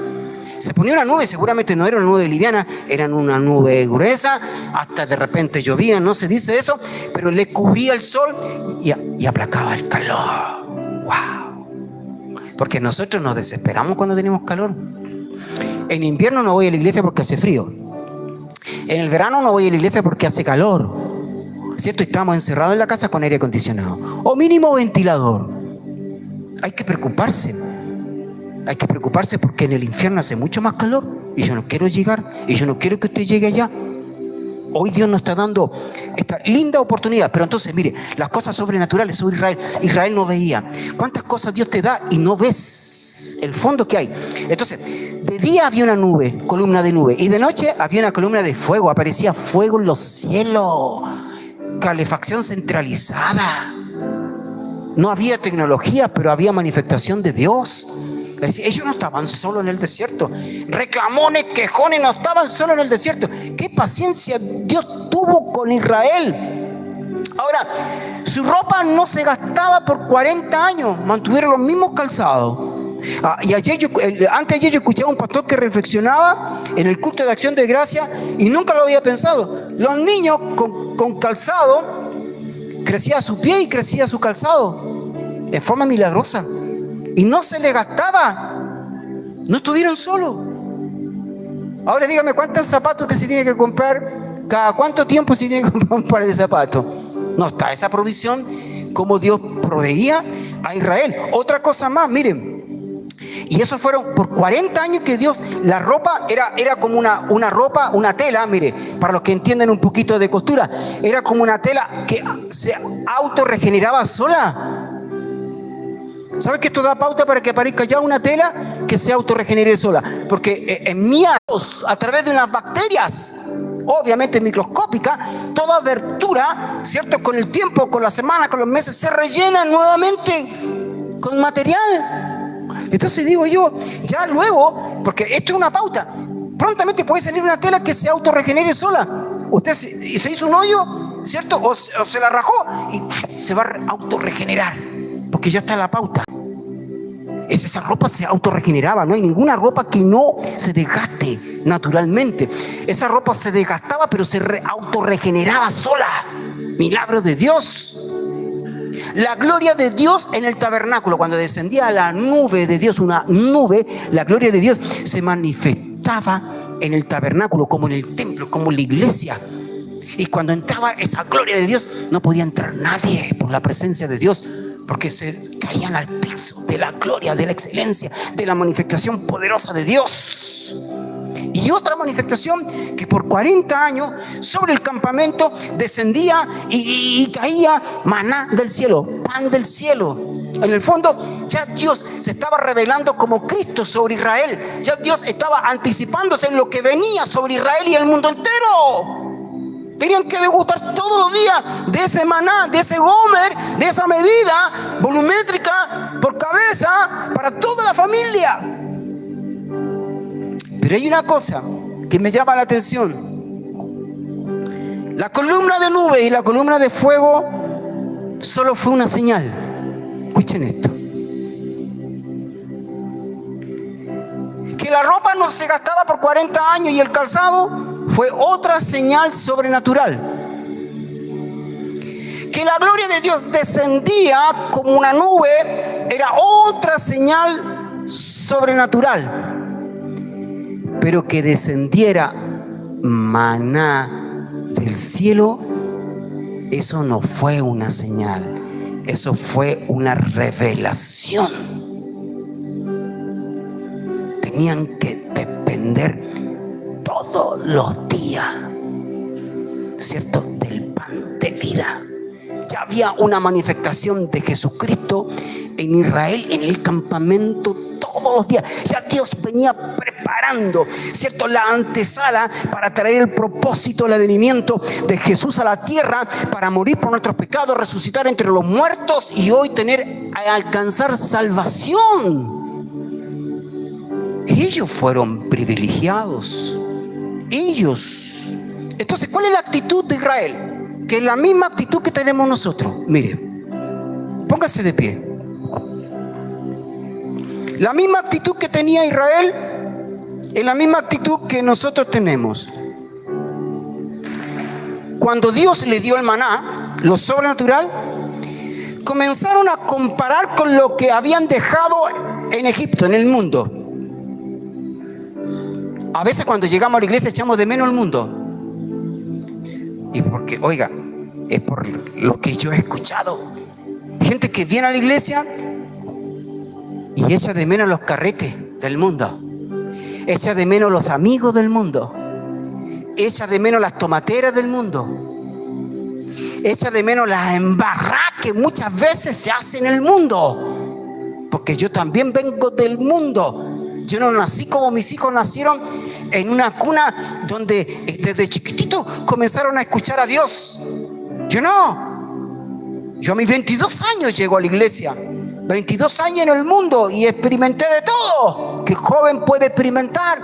Se ponía una nube, seguramente no era una nube liviana, era una nube gruesa, hasta de repente llovía, no se dice eso, pero le cubría el sol y aplacaba el calor. ¡Wow! Porque nosotros nos desesperamos cuando tenemos calor. En invierno no voy a la iglesia porque hace frío. En el verano no voy a la iglesia porque hace calor. ¿Cierto? Estamos encerrados en la casa con aire acondicionado. O mínimo ventilador. Hay que preocuparse. Hay que preocuparse porque en el infierno hace mucho más calor. Y yo no quiero llegar. Y yo no quiero que usted llegue allá. Hoy Dios nos está dando esta linda oportunidad. Pero entonces, mire, las cosas sobrenaturales sobre Israel. Israel no veía. ¿Cuántas cosas Dios te da y no ves el fondo que hay? Entonces, de día había una nube, columna de nube. Y de noche había una columna de fuego. Aparecía fuego en los cielos. Calefacción centralizada. No había tecnología, pero había manifestación de Dios. Ellos no estaban solo en el desierto. Reclamones, quejones, no estaban solo en el desierto. Qué paciencia Dios tuvo con Israel. Ahora, su ropa no se gastaba por 40 años. Mantuvieron los mismos calzados. Y antes de ayer yo escuchaba a un pastor que reflexionaba en el culto de acción de gracia y nunca lo había pensado. Los niños con calzado, crecía su pie y crecía su calzado en forma milagrosa. Y no se le gastaba. No estuvieron solos. Ahora dígame, ¿cuántos zapatos usted se tiene que comprar? ¿Cada cuánto tiempo se tiene que comprar un par de zapatos? No está esa provisión como Dios proveía a Israel. Otra cosa más, miren. Y eso fueron por 40 años que Dios, la ropa era como una ropa, una tela, mire, para los que entienden un poquito de costura, era como una tela que se autorregeneraba sola. ¿Sabes que esto da pauta para que aparezca ya una tela que se autorregenere sola? Porque en miados, a través de unas bacterias, obviamente microscópicas, toda abertura, ¿cierto? Con el tiempo, con las semanas, con los meses, se rellena nuevamente con material. Entonces digo yo, ya luego, porque esto es una pauta, prontamente puede salir una tela que se autorregenere sola. Usted se hizo un hoyo, ¿cierto? O se la rajó y se va a autorregenerar, porque ya está la pauta. Esa ropa se autorregeneraba, no hay ninguna ropa que no se desgaste naturalmente. Esa ropa se desgastaba, pero se autorregeneraba sola. Milagro de Dios. La gloria de Dios en el tabernáculo, cuando descendía la nube de Dios, una nube, la gloria de Dios se manifestaba en el tabernáculo, como en el templo, como en la iglesia. Y cuando entraba esa gloria de Dios, no podía entrar nadie por la presencia de Dios, porque se caían al piso de la gloria, de la excelencia, de la manifestación poderosa de Dios. Y otra manifestación que por 40 años sobre el campamento descendía y caía maná del cielo, pan del cielo. En el fondo ya Dios se estaba revelando como Cristo sobre Israel. Ya Dios estaba anticipándose en lo que venía sobre Israel y el mundo entero. Tenían que degustar todos los días de ese maná, de ese gomer, de esa medida volumétrica por cabeza para toda la familia. Pero hay una cosa que me llama la atención. La columna de nube y la columna de fuego solo fue una señal. Escuchen esto. Que la ropa no se gastaba por 40 años y el calzado fue otra señal sobrenatural. Que la gloria de Dios descendía como una nube era otra señal sobrenatural. Pero que descendiera maná del cielo, eso no fue una señal, eso fue una revelación. Tenían que depender todos los días, ¿cierto?, del pan de vida. Ya había una manifestación de Jesucristo en Israel, en el campamento, todos los días. Ya Dios venía preparando, ¿cierto?, la antesala para traer el propósito, el advenimiento de Jesús a la tierra, para morir por nuestros pecados, resucitar entre los muertos y hoy alcanzar salvación. Ellos fueron privilegiados. Ellos. Entonces, ¿cuál es la actitud de Israel? Que es la misma actitud que tenemos nosotros. Mire, póngase de pie. La misma actitud que tenía Israel es la misma actitud que nosotros tenemos. Cuando Dios le dio el maná, lo sobrenatural, comenzaron a comparar con lo que habían dejado en Egipto, en el mundo. A veces cuando llegamos a la iglesia echamos de menos el mundo. Y porque, oiga, es por lo que yo he escuchado. Gente que viene a la iglesia y echa de menos los carretes del mundo. Echa de menos los amigos del mundo. Echa de menos las tomateras del mundo. Echa de menos las embarradas que muchas veces se hacen en el mundo. Porque yo también vengo del mundo. Yo no nací como mis hijos nacieron en una cuna donde desde chiquitito comenzaron a escuchar a Dios. Yo no. Yo a mis 22 años llego a la iglesia. 22 años en el mundo y experimenté de todo que joven puede experimentar.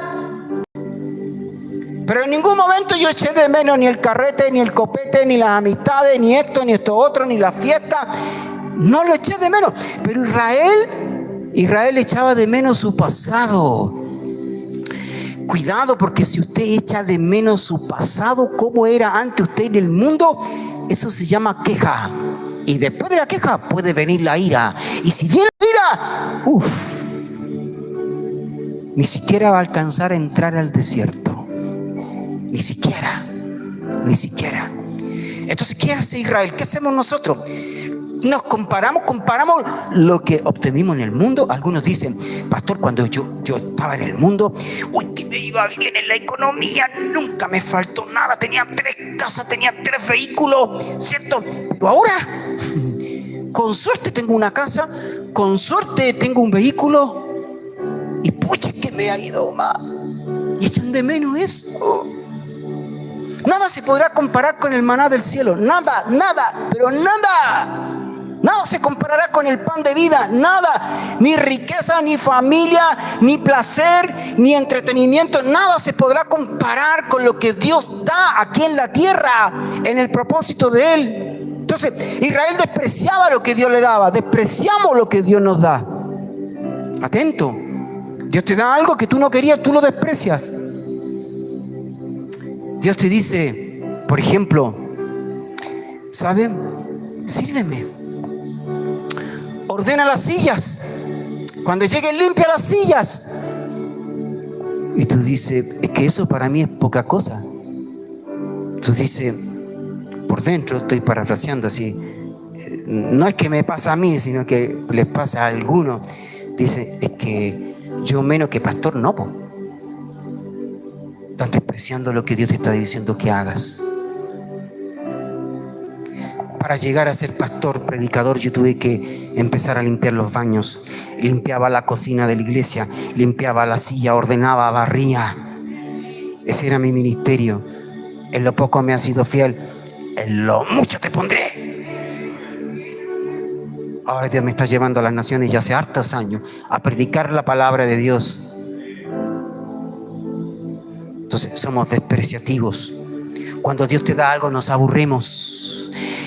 Pero en ningún momento yo eché de menos ni el carrete, ni el copete, ni las amistades, ni esto, ni esto otro, ni la fiesta. No lo eché de menos. Pero Israel echaba de menos su pasado. Cuidado, porque si usted echa de menos su pasado, como era antes usted en el mundo, eso se llama queja. Y después de la queja puede venir la ira. Y si viene la ira, ni siquiera va a alcanzar a entrar al desierto. Ni siquiera. Entonces, ¿qué hace Israel? ¿Qué hacemos nosotros? Nos comparamos lo que obtuvimos en el mundo. Algunos dicen, pastor, cuando yo estaba en el mundo, que me iba bien en la economía, nunca me faltó nada, tenía 3 casas, tenía 3 vehículos, ¿cierto? Pero ahora, con suerte tengo una casa, con suerte tengo un vehículo, y pucha, que me ha ido mal. Y echan de menos eso. Nada se podrá comparar con el maná del cielo, nada, pero nada. Nada se comparará con el pan de vida, nada, ni riqueza, ni familia, ni placer, ni entretenimiento, nada se podrá comparar con lo que Dios da aquí en la tierra, en el propósito de Él. Entonces, Israel despreciaba lo que Dios le daba, despreciamos lo que Dios nos da. Atento, Dios te da algo que tú no querías, tú lo desprecias. Dios te dice, por ejemplo, ¿sabe? Sírveme. Ordena las sillas. Cuando lleguen, limpia las sillas. Y tú dices, es que eso para mí es poca cosa. Tú dices, por dentro, estoy parafraseando así, no es que me pasa a mí, sino que les pasa a algunos. Dice, es que yo menos que pastor no, po. Estás despreciando lo que Dios te está diciendo que hagas. Para llegar a ser pastor, predicador, yo tuve que empezar a limpiar los baños. Limpiaba la cocina de la iglesia, limpiaba la silla, ordenaba, barría. Ese era mi ministerio. En lo poco me has sido fiel, en lo mucho te pondré. Ahora Dios me está llevando a las naciones ya hace hartos años a predicar la palabra de Dios. Entonces somos despreciativos. Cuando Dios te da algo nos aburrimos.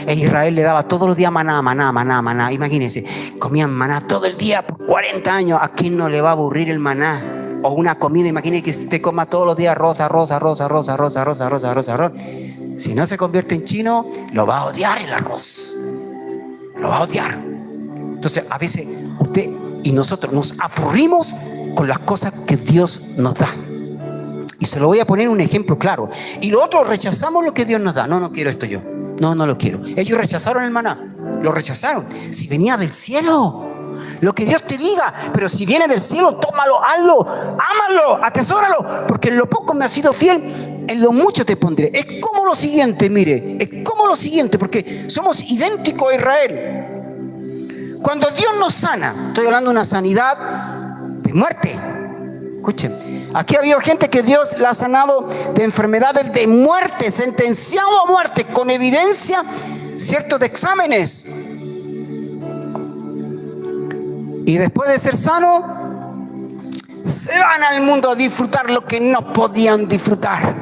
En Israel le daba todos los días maná. Imagínense, comían maná todo el día por 40 años. ¿A quién no le va a aburrir el maná? O una comida, imagínense que usted coma todos los días arroz. Si no se convierte en chino, lo va a odiar el arroz. Lo va a odiar. Entonces, a veces usted y nosotros nos aburrimos con las cosas que Dios nos da. Y se lo voy a poner un ejemplo claro. Y lo otro, rechazamos lo que Dios nos da. No quiero esto yo. No lo quiero. Ellos rechazaron el maná. Lo rechazaron. Si venía del cielo, lo que Dios te diga. Pero si viene del cielo, tómalo, hazlo, ámalo, atesóralo. Porque en lo poco me has sido fiel, en lo mucho te pondré. Es como lo siguiente, mire. Es como lo siguiente, porque somos idénticos a Israel. Cuando Dios nos sana, estoy hablando de una sanidad de muerte. Escuchen, aquí ha habido gente que Dios la ha sanado de enfermedades de muerte, sentenciado a muerte, con evidencia, cierto, de exámenes. Y después de ser sano, se van al mundo a disfrutar lo que no podían disfrutar.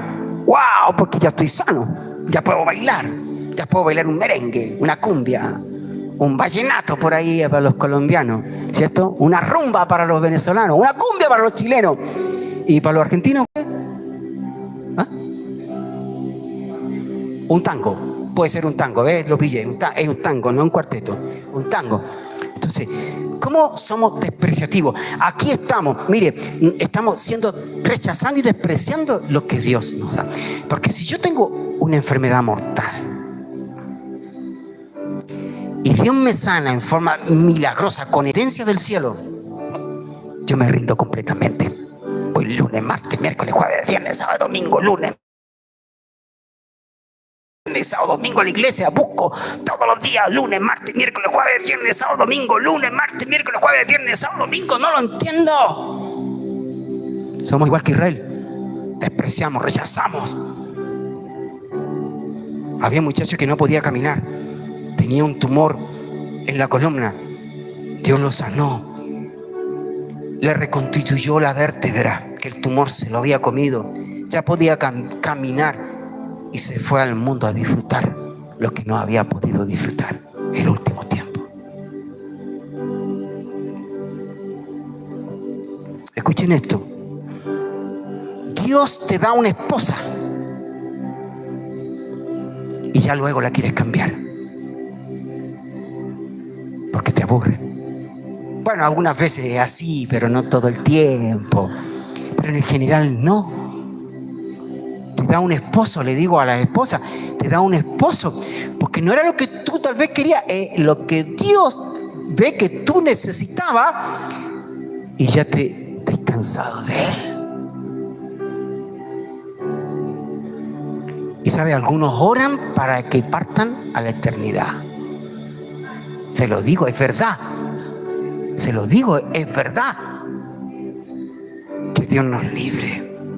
¡Wow! Porque ya estoy sano, ya puedo bailar un merengue, una cumbia. un vallenato por ahí para los colombianos, ¿cierto? Una rumba para los venezolanos, una cumbia para los chilenos. ¿Y para los argentinos? ¿Ah? Un tango, puede ser un tango, ¿ves? Lo pillé, es un tango, no un cuarteto, un tango. Entonces, ¿cómo somos despreciativos? Aquí estamos, mire, estamos rechazando y despreciando lo que Dios nos da. Porque si yo tengo una enfermedad mortal y Dios me sana en forma milagrosa, con herencia del cielo, yo me rindo completamente. Voy lunes, martes, miércoles, jueves, viernes, sábado, domingo, lunes, sábado, domingo a la iglesia, busco todos los días, lunes, martes, miércoles, jueves, viernes, sábado, domingo, lunes, martes, miércoles, jueves, viernes, sábado, domingo. No lo entiendo. Somos igual que Israel. Despreciamos, rechazamos. Había un muchacho que no podía caminar, tenía un tumor en la columna. Dios lo sanó, le reconstituyó la vértebra, que el tumor se lo había comido. Ya podía caminar. Y se fue al mundo a disfrutar lo que no había podido disfrutar el último tiempo. Escuchen esto. Dios te da una esposa y ya luego la quieres cambiar porque te aburre. Bueno, algunas veces es así, pero no todo el tiempo. Pero en general no. Te da un esposo, le digo a la esposa, te da un esposo, porque no era lo que tú tal vez querías, lo que Dios ve que tú necesitabas y ya te has cansado de él. Y sabe, algunos oran para que partan a la eternidad. Se lo digo, es verdad. Se lo digo, es verdad. Que Dios nos libre.